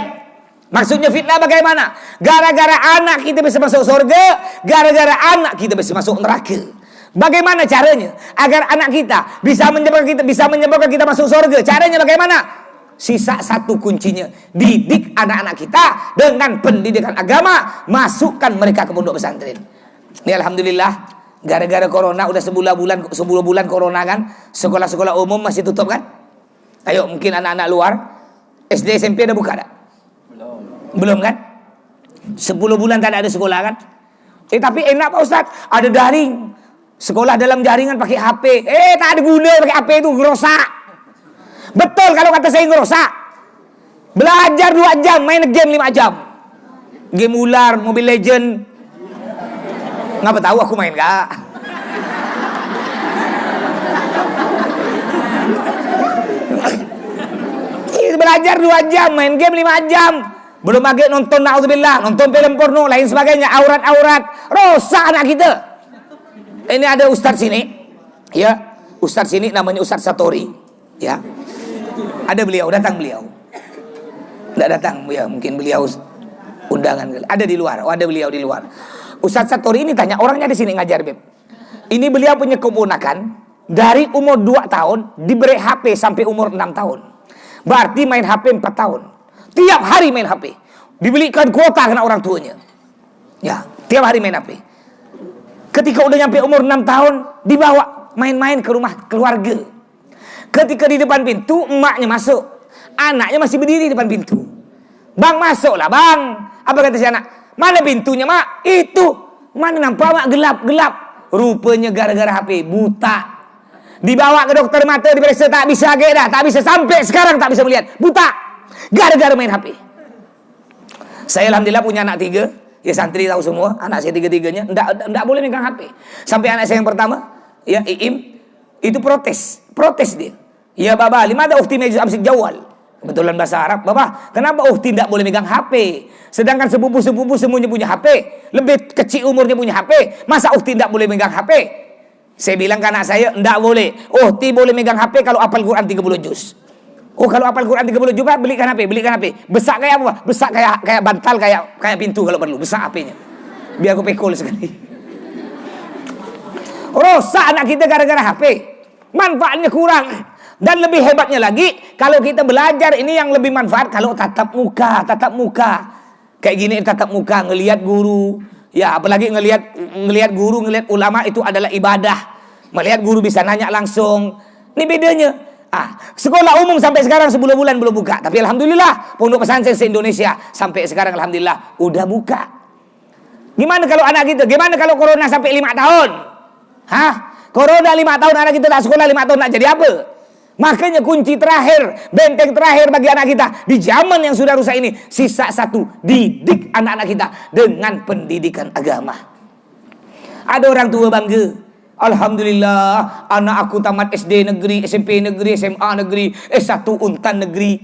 Maksudnya fitnah bagaimana? Gara-gara anak kita bisa masuk surga, gara-gara anak kita bisa masuk neraka. Bagaimana caranya agar anak kita bisa menyebabkan kita masuk surga? Caranya bagaimana? Sisa satu kuncinya, didik anak-anak kita dengan pendidikan agama, masukkan mereka ke pondok pesantren. Ini alhamdulillah, gara-gara corona udah sebulan bulan corona kan, sekolah-sekolah umum masih tutup kan. Ayo mungkin anak-anak luar SD SMP ada buka tak? Belum kan? 10 bulan tak ada sekolah kan? Tapi enak Pak Ustaz, ada daring. Sekolah dalam jaringan pakai HP. Tak ada guna pakai HP itu, ngerosak. Betul kalau kata saya ngerosak. Belajar 2 jam, main game 5 jam. Game ular, Mobile Legend. Ngapa tahu aku main gak? Belajar 2 jam, main game 5 jam. Belum lagi nonton, naudzubillah, nonton film porno, lain sebagainya, aurat-aurat. Rosak anak kita. Ini ada ustaz sini. Ya, ustaz sini namanya Ustaz Satori. Ya. Ada beliau, datang beliau. Tidak datang, ya mungkin beliau undangan. Ada di luar, ada beliau di luar. Ustaz Satori ini tanya, orangnya di sini ngajar, Beb. Ini beliau punya keponakan dari umur 2 tahun diberi HP sampai umur 6 tahun. Berarti main HP 4 tahun. Tiap hari main HP. Dibelikan kuota kena orang tuanya. Ya, tiap hari main HP. Ketika udah nyampe umur 6 tahun, dibawa main-main ke rumah keluarga. Ketika di depan pintu, emaknya masuk. Anaknya masih berdiri di depan pintu. "Bang, masuklah bang." Apa kata si anak? "Mana pintunya mak?" "Itu." "Mana nampak mak, gelap-gelap." Rupanya gara-gara HP, buta. Dibawa ke dokter mata, diperiksa, tak bisa dah, tak bisa, sampai sekarang tak bisa melihat. Buta. Gara-gara main HP. Saya alhamdulillah punya anak 3. Ya santri tahu semua, anak saya 3-3-nya enggak boleh megang HP. Sampai anak saya yang pertama, ya Iim, itu protes dia. "Ya baba, lima ada ukhti mejus amsik jawal." Kebetulan bahasa Arab, "Baba, kenapa ukhti tidak boleh megang HP? Sedangkan sepupu-sepupu semuanya punya HP. Lebih kecil umurnya punya HP. Masa ukhti tidak boleh megang HP?" Saya bilang ke anak saya, "Tidak boleh. Ukhti boleh megang HP kalau hafal Quran 30 juz." "Oh, kalau hafal Quran 30 juz, belikan HP. Besar kayak apa? Besar kayak bantal, kayak pintu kalau perlu. Besar HP-nya. Biar aku pekol sekali." Rosak anak kita gara-gara HP. Manfaatnya kurang. Dan lebih hebatnya lagi, kalau kita belajar ini yang lebih manfaat kalau tatap muka. Kayak gini tatap muka, ngelihat guru. Ya, apalagi ngelihat guru, ngelihat ulama itu adalah ibadah. Melihat guru bisa nanya langsung. Ini bedanya. Sekolah umum sampai sekarang 10 bulan belum buka. Tapi alhamdulillah, pondok pesantren se-Indonesia sampai sekarang alhamdulillah udah buka. Gimana kalau anak kita? Gimana kalau corona sampai 5 tahun? Corona 5 tahun, anak kita tak sekolah 5 tahun, nak jadi apa? Makanya kunci terakhir, benteng terakhir bagi anak kita di zaman yang sudah rusak ini, sisa satu, didik anak-anak kita dengan pendidikan agama. Ada orang tua bangga. Alhamdulillah, anak aku tamat SD negeri, SMP negeri, SMA negeri, S1 Untan negeri.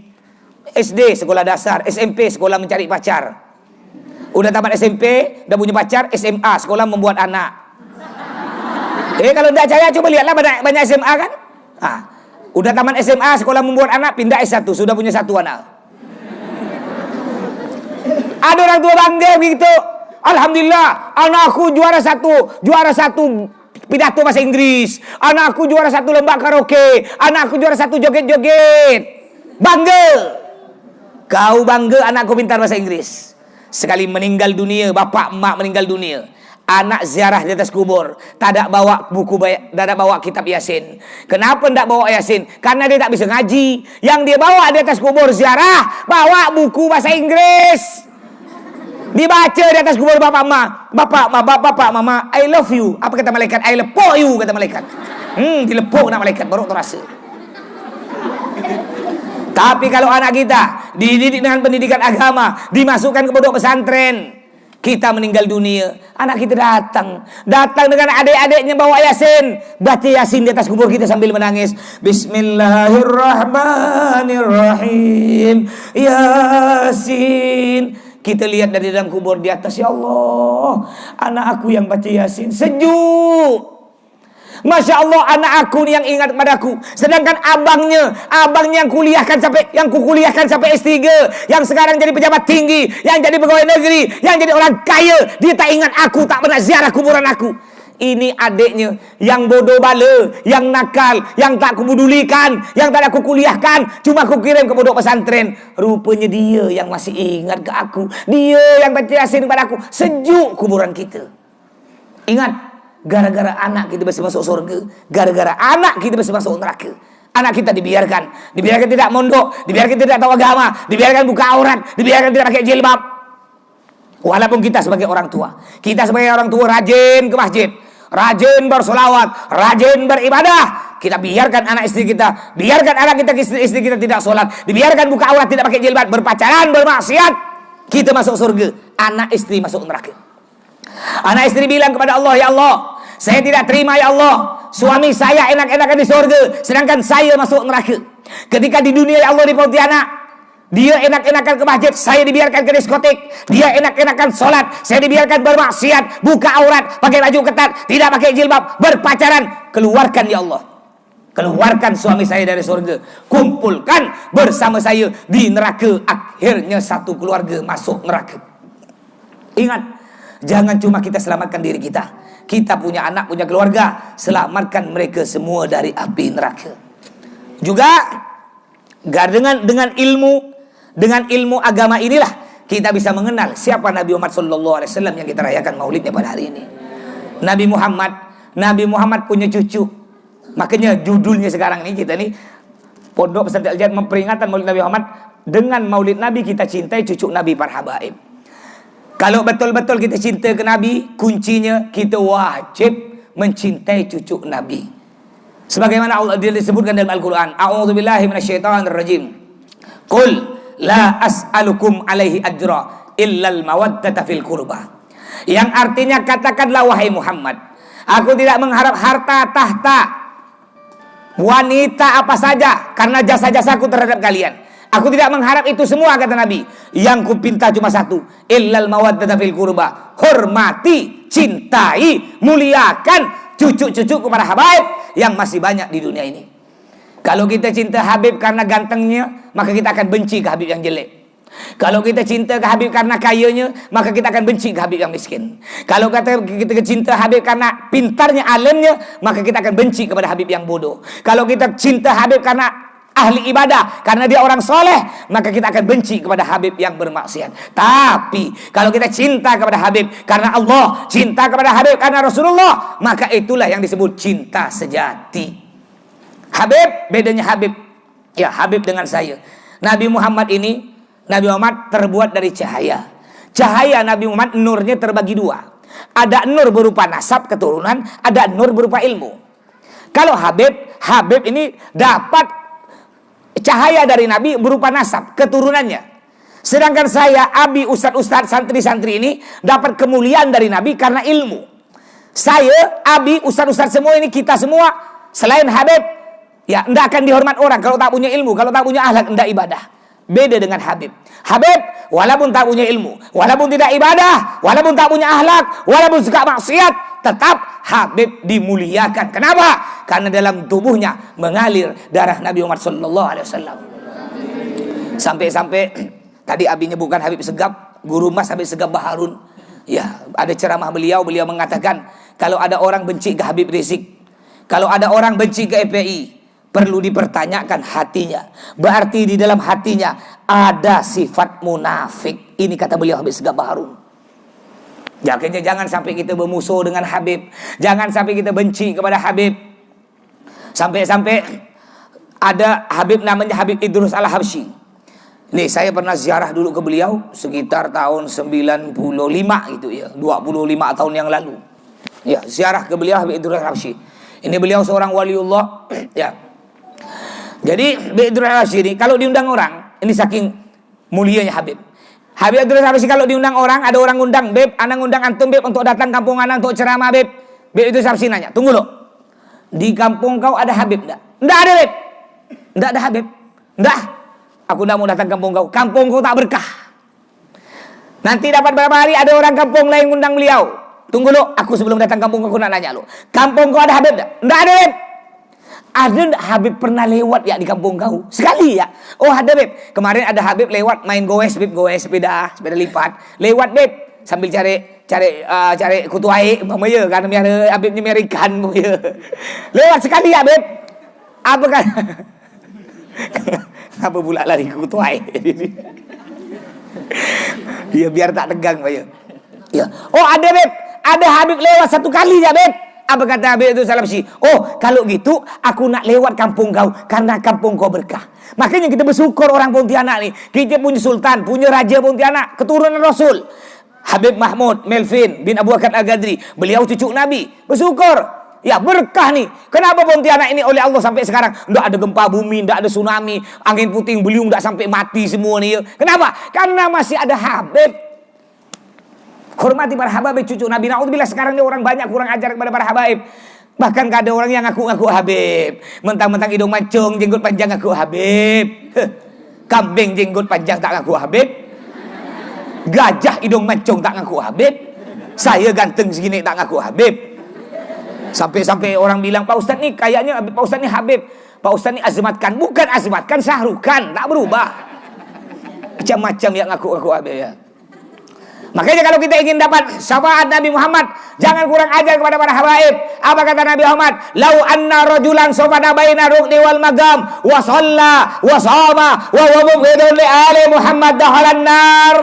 SD sekolah dasar, SMP sekolah mencari pacar. Udah tamat SMP, dah punya pacar, SMA sekolah membuat anak. Kalau tidak percaya coba lihatlah banyak SMA kan. Udah tamat SMA sekolah membuat anak, pindah S1 sudah punya satu anak. Ada orang tua bangga begitu. Alhamdulillah, anakku juara satu pidato bahasa Inggris. Anakku juara satu lomba karaoke. Anakku juara satu joget-joget. Bangga. Kau bangga anakku pintar bahasa Inggris. Sekali meninggal dunia, bapak emak meninggal dunia, anak ziarah di atas kubur, tak ada bawa buku, tak ada bawa kitab Yasin. Kenapa tak bawa Yasin? Karena dia tak bisa ngaji. Yang dia bawa di atas kubur ziarah, bawa buku bahasa Inggris. Dibaca di atas kubur bapak mama, I love you. Apa kata malaikat? I lepok you, kata malaikat. Dilepok nak malaikat baru terasa. Tapi kalau anak kita dididik dengan pendidikan agama, dimasukkan ke pondok pesantren, kita meninggal dunia, anak kita datang dengan adik-adiknya bawa Yasin, baca Yasin di atas kubur kita sambil menangis. Bismillahirrahmanirrahim. Yasin. Kita lihat dari dalam kubur di atas, ya Allah, anak aku yang baca Yasin sejuk. Masya Allah, anak aku yang ingat kepadaku. Sedangkan abangnya yang kukuliahkan sampai S3, yang sekarang jadi pejabat tinggi, yang jadi pegawai negeri, yang jadi orang kaya, dia tak ingat aku, tak pernah ziarah kuburan aku. Ini adiknya yang bodoh bala, yang nakal, yang tak kupedulikan, yang tak aku kuliahkan, cuma aku kirim ke pondok pesantren. Rupanya dia yang masih ingat ke aku, dia yang baca Yasin kepada aku. Sejuk kuburan kita. Ingat, gara-gara anak kita bisa masuk surga, gara-gara anak kita bisa masuk neraka. Anak kita dibiarkan tidak mondok, dibiarkan tidak tahu agama, dibiarkan buka aurat, dibiarkan tidak pakai jilbab. Walaupun kita sebagai orang tua rajin ke masjid, rajin bersolawat, rajin beribadah, kita biarkan anak istri kita, biarkan anak kita istri kita tidak sholat, dibiarkan buka aurat, tidak pakai jilbab, berpacaran, bermaksiat, kita masuk surga, anak istri masuk neraka. Anak istri bilang kepada Allah, ya Allah, saya tidak terima ya Allah, suami saya enak-enakan di surga, sedangkan saya masuk neraka. Ketika di dunia ya Allah di Pontianak, dia enak-enakan ke masjid, saya dibiarkan ke diskotik. Dia enak-enakan sholat, saya dibiarkan bermaksiat, buka aurat, pakai baju ketat, tidak pakai jilbab, berpacaran. Keluarkan ya Allah, keluarkan suami saya dari surga, kumpulkan bersama saya di neraka. Akhirnya satu keluarga masuk neraka. Ingat, jangan cuma kita selamatkan diri kita, kita punya anak, punya keluarga, selamatkan mereka semua dari api neraka. Juga dengan ilmu agama inilah kita bisa mengenal siapa Nabi Muhammad SAW yang kita rayakan maulidnya pada hari ini. Nabi Muhammad punya cucu. Makanya judulnya sekarang ini kita nih Pondok Pesantren Al-Jihad memperingatan maulid Nabi Muhammad. Dengan maulid Nabi kita cintai cucu Nabi para habaib. Kalau betul-betul kita cinta ke Nabi, kuncinya kita wajib mencintai cucu Nabi. Sebagaimana Allah disebutkan dalam Al-Quran, A'udzubillahi minasyaitonirrajim. Qul la as'alukum alaihi ajra illal mawaddata fil qurba. Yang artinya, katakanlah wahai Muhammad, aku tidak mengharap harta, tahta, wanita apa saja karena jasa-jasaku terhadap kalian. Aku tidak mengharap itu semua, kata Nabi. Yang kupinta cuma satu, illal mawaddata fil qurba. Hormati, cintai, muliakan cucu-cucuku para habaib yang masih banyak di dunia ini. Kalau kita cinta Habib karena gantengnya, maka kita akan benci ke Habib yang jelek. Kalau kita cinta ke Habib karena kayanya, maka kita akan benci ke Habib yang miskin. Kalau kita cinta Habib karena pintarnya, alimnya, maka kita akan benci kepada Habib yang bodoh. Kalau kita cinta Habib karena ahli ibadah, karena dia orang soleh, maka kita akan benci kepada Habib yang bermaksiat. Tapi kalau kita cinta kepada Habib karena Allah, cinta kepada Habib karena Rasulullah, maka itulah yang disebut cinta sejati. Habib, bedanya Habib, ya Habib dengan saya. Nabi Muhammad terbuat dari cahaya. Cahaya Nabi Muhammad, nurnya terbagi dua. Ada nur berupa nasab, keturunan, ada nur berupa ilmu. Kalau Habib ini dapat cahaya dari Nabi berupa nasab, keturunannya. Sedangkan saya, abi, ustadz-ustadz, santri-santri ini dapat kemuliaan dari Nabi karena ilmu. Saya, Abi, ustaz-ustaz semua ini, kita semua selain Habib, ya, ndak akan dihormat orang kalau tak punya ilmu, kalau tak punya akhlak, ndak ibadah. Beda dengan Habib. Habib, walaupun tak punya ilmu, walaupun tidak ibadah, walaupun tak punya akhlak, walaupun suka maksiat, tetap Habib dimuliakan. Kenapa? Karena dalam tubuhnya mengalir darah Nabi Muhammad sallallahu alaihi wasallam. Sampai-sampai tadi Abi nyebutkan Habib Segaf, guru Mas Habib Segaf Baharun. Ya, ada ceramah beliau mengatakan, kalau ada orang benci ke Habib Rizik, kalau ada orang benci ke FPI, perlu dipertanyakan hatinya. Berarti di dalam hatinya ada sifat munafik. Ini kata beliau Habib Segaf Baharun. Jangan sampai kita bermusuh dengan Habib. Jangan sampai kita benci kepada Habib. Sampai-sampai ada Habib namanya Habib Idrus Al-Habsyi. Nih, saya pernah ziarah dulu ke beliau sekitar tahun 95 gitu ya, 25 tahun yang lalu. Ya, ziarah ke beliau Habib Idrus Al-Habsyi. Ini beliau seorang waliullah ya. Jadi Habib Idrus Al-Habsyi ini kalau diundang orang, ini saking mulianya Habib. Habib Idrus Al-Habsyi kalau diundang orang, ada orang undang, "Beb, ana ngundang antum Beb untuk datang kampung ana untuk ceramah Beb." Habib Idrus Al-Habsyi nanya, "Tunggu lo. Di kampung kau ada Habib enggak?" "Enggak ada, Beb." "Enggak ada Habib?" "Enggak. Aku enggak mau datang kampung kau. Kampung kau tak berkah. Nanti dapat berapa hari ada orang kampung lain ngundang beliau. Tunggu lo, aku sebelum datang kampung aku nak nanya lo. Kampung kau ada Habib enggak?" "Enggak ada, Beb." "Ada enggak Habib pernah lewat ya di kampung kau?" "Sekali ya." "Oh ada, Beb. Kemarin ada Habib lewat main goes, Beb, goes sepeda lipat. Lewat, Beb, sambil cari kutu air, mama ya kan miara Habib nyemir ikan, ya. Lewat sekali ya, Beb." "Apa kan?" "Apa pula lari ke kutu air?" Ya biar tak tegang, Pak ya. Ya. "Oh ada, Beb. Ada Habib lewat satu kali ya, Beb." Apa kata Habib itu Salafsi? "Oh kalau gitu aku nak lewat kampung kau karena kampung kau berkah." Makanya kita bersyukur orang Pontianak nih. Kita punya sultan, punya raja Pontianak, keturunan Rasul. Habib Mahmud Melvin bin Abu Bakar Al-Gadri, beliau cucu Nabi. Bersyukur. Ya berkah nih. Kenapa Pontianak ini oleh Allah sampai sekarang enggak ada gempa bumi, enggak ada tsunami, angin puting beliung enggak sampai mati semua nih. Kenapa? Karena masih ada Habib. Hormati para Habib cucu Nabi. Naudzubillah sekarang ini orang banyak kurang ajar kepada para Habib. Bahkan ada orang yang ngaku-ngaku Habib. Mentang-mentang hidung mancung, jenggot panjang ngaku Habib. Kambing jenggot panjang tak ngaku Habib. Gajah hidung mancung tak ngaku Habib. Saya ganteng segini tak ngaku Habib. Sampai-sampai orang bilang, "Pak Ustadz nih kayaknya Pak Ustadz nih Habib. Pak Ustadz nih azmatkan." Bukan azmatkan, syahrukan, tak berubah. Macam-macam yang ngaku-ngaku Habib ya. Makanya kalau kita ingin dapat syafaat Nabi Muhammad, jangan kurang ajar kepada para habaib. Apa kata Nabi Muhammad? "Lau anna rajulan sofana baina rukni wal magam wa shalla wa shama wa mubghidun li ali Muhammad dakhalan nar."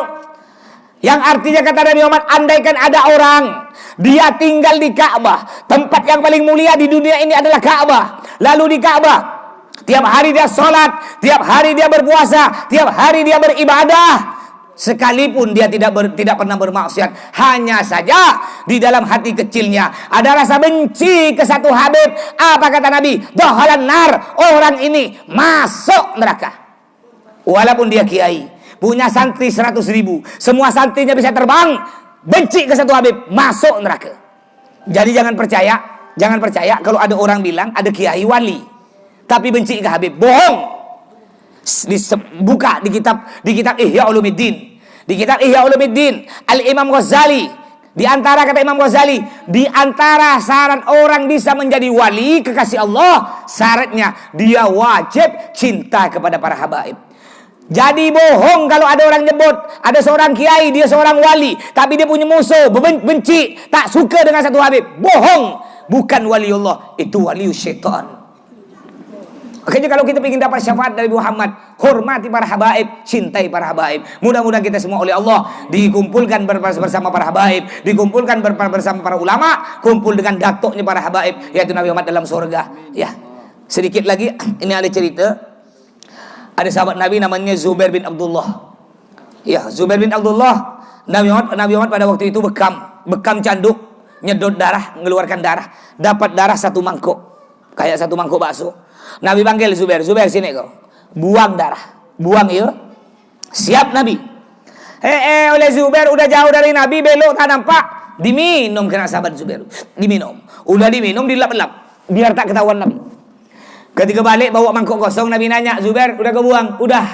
Yang artinya kata Nabi Muhammad, andaikan ada orang dia tinggal di Ka'bah, tempat yang paling mulia di dunia ini adalah Ka'bah. Lalu di Ka'bah tiap hari dia sholat, tiap hari dia berpuasa, tiap hari dia beribadah, sekalipun dia tidak pernah bermaksiat, hanya saja di dalam hati kecilnya ada rasa benci ke satu Habib. Apa kata Nabi? Dakhalan nar, orang ini masuk neraka. Walaupun dia kiai, punya santri 100.000, semua santrinya bisa terbang, benci ke satu Habib, masuk neraka. Jadi jangan percaya kalau ada orang bilang ada kiai wali tapi benci ke Habib. Bohong. Buka di kitab Ihya Ulumuddin. Di kitab Ihya Ulumuddin, Al-Imam Ghazali, di antara kata Imam Ghazali, di antara syarat orang bisa menjadi wali kekasih Allah, syaratnya dia wajib cinta kepada para habaib. Jadi bohong kalau ada orang nyebut ada seorang kiai, dia seorang wali, tapi dia punya musuh, benci, tak suka dengan satu habib. Bohong, bukan waliullah, itu walius syaitan. Makanya kalau kita ingin dapat syafaat dari Muhammad, hormati para habaib, cintai para habaib. Mudah-mudahan kita semua oleh Allah dikumpulkan bersama para habaib, dikumpulkan bersama para ulama, kumpul dengan datuknya para habaib, yaitu Nabi Muhammad dalam surga. Ya, sedikit lagi ini ada cerita. Ada sahabat Nabi namanya Zubair bin Abdullah. Ya, Zubair bin Abdullah, Nabi Muhammad pada waktu itu bekam canduk, nyedot darah, mengeluarkan darah, dapat darah satu mangkuk, kayak satu mangkuk bakso. Nabi panggil Zubair, Zubair sini kau, buang darah, buang ya. Siap Nabi. Oleh Zubair udah jauh dari Nabi, belok tak nampak, Diminum kena sahabat Zubair. Diminum. Udah diminum, dilap-lap. Biar tak ketahuan Nabi. Ketika balik bawa mangkuk kosong, Nabi nanya, Zubair udah kebuang? Udah.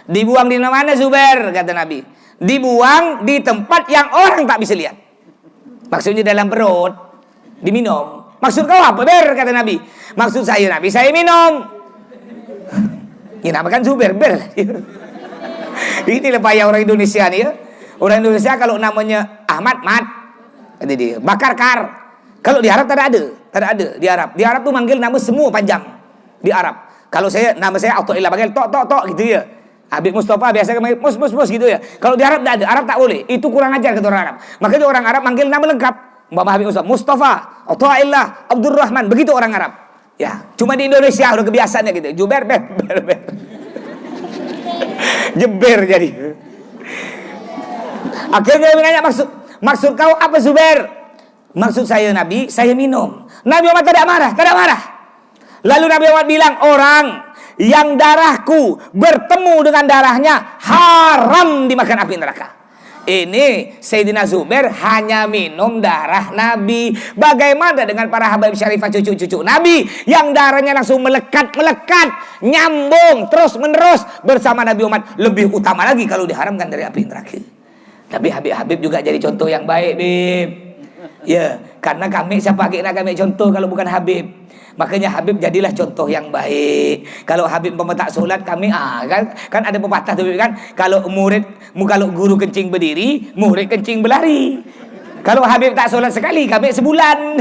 Dibuang di mana Zubair? Kata Nabi. Dibuang di tempat yang orang tak bisa lihat. Maksudnya dalam perut. Diminum. Maksud kau apa Ber? Kata Nabi. Maksud saya Nabi, saya minum. Ini namakan Zubair Ber. Ini payah orang Indonesia nih ya. Orang Indonesia kalau namanya Ahmad, Mat. Kata dia. Bakar Kar. Kalau di Arab tak ada di Arab. Di Arab tuh manggil nama semua panjang. Di Arab. Kalau nama saya Athaillah panggil tok gitu ya. Habib Mustafa biasa panggil mus gitu ya. Kalau di Arab tak ada. Arab tak boleh. Itu kurang ajar kata orang Arab. Makanya orang Arab manggil nama lengkap. Umpama Habib Mustafa, Athaillah, Abdurrahman, begitu orang Arab. Ya, cuma di Indonesia udah kebiasaannya gitu. Jubair ber. Jeber jadi. Akhirnya Nabi nanya, maksud kau apa Zubair? Maksud saya Nabi, saya minum. Nabi Muhammad tidak marah. Lalu Nabi Muhammad bilang, orang yang darahku bertemu dengan darahnya haram dimakan api neraka. Ini Sayyidina Zubair hanya minum darah Nabi. Bagaimana dengan para habaib syarifah cucu-cucu Nabi yang darahnya langsung melekat, nyambung terus menerus bersama Nabi Muhammad. Lebih utama lagi kalau diharamkan dari api neraka. Tapi Habib juga jadi contoh yang baik, Bib. Ya, karena kami siapa kira kami contoh kalau bukan Habib. Makanya Habib jadilah contoh yang baik. Kalau Habib tak solat kami kan ada pepatah tuh kan, kalau guru kencing berdiri, murid kencing berlari. Kalau Habib tak solat sekali, kami sebulan.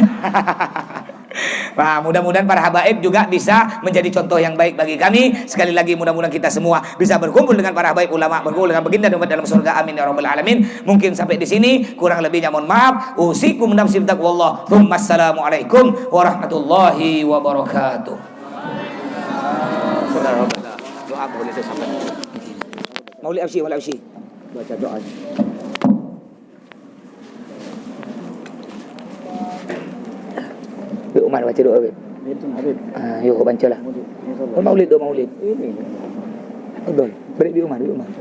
Nah, mudah-mudahan para habaib juga bisa menjadi contoh yang baik bagi kami. Sekali lagi mudah-mudahan kita semua bisa berkumpul dengan para habaib ulama, berkumpul dengan baginda dalam surga. Amin ya rabbal alamin. Mungkin sampai di sini, kurang lebihnya mohon maaf. Usikum nafsi bitaqwallah. Assalamualaikum warahmatullahi wabarakatuh. Doa boleh saya sampaikan. Maulid Absyi. Baca doa. Umar baca doa. Yuk baca lah. Maulid. Betul. Beri di Umar.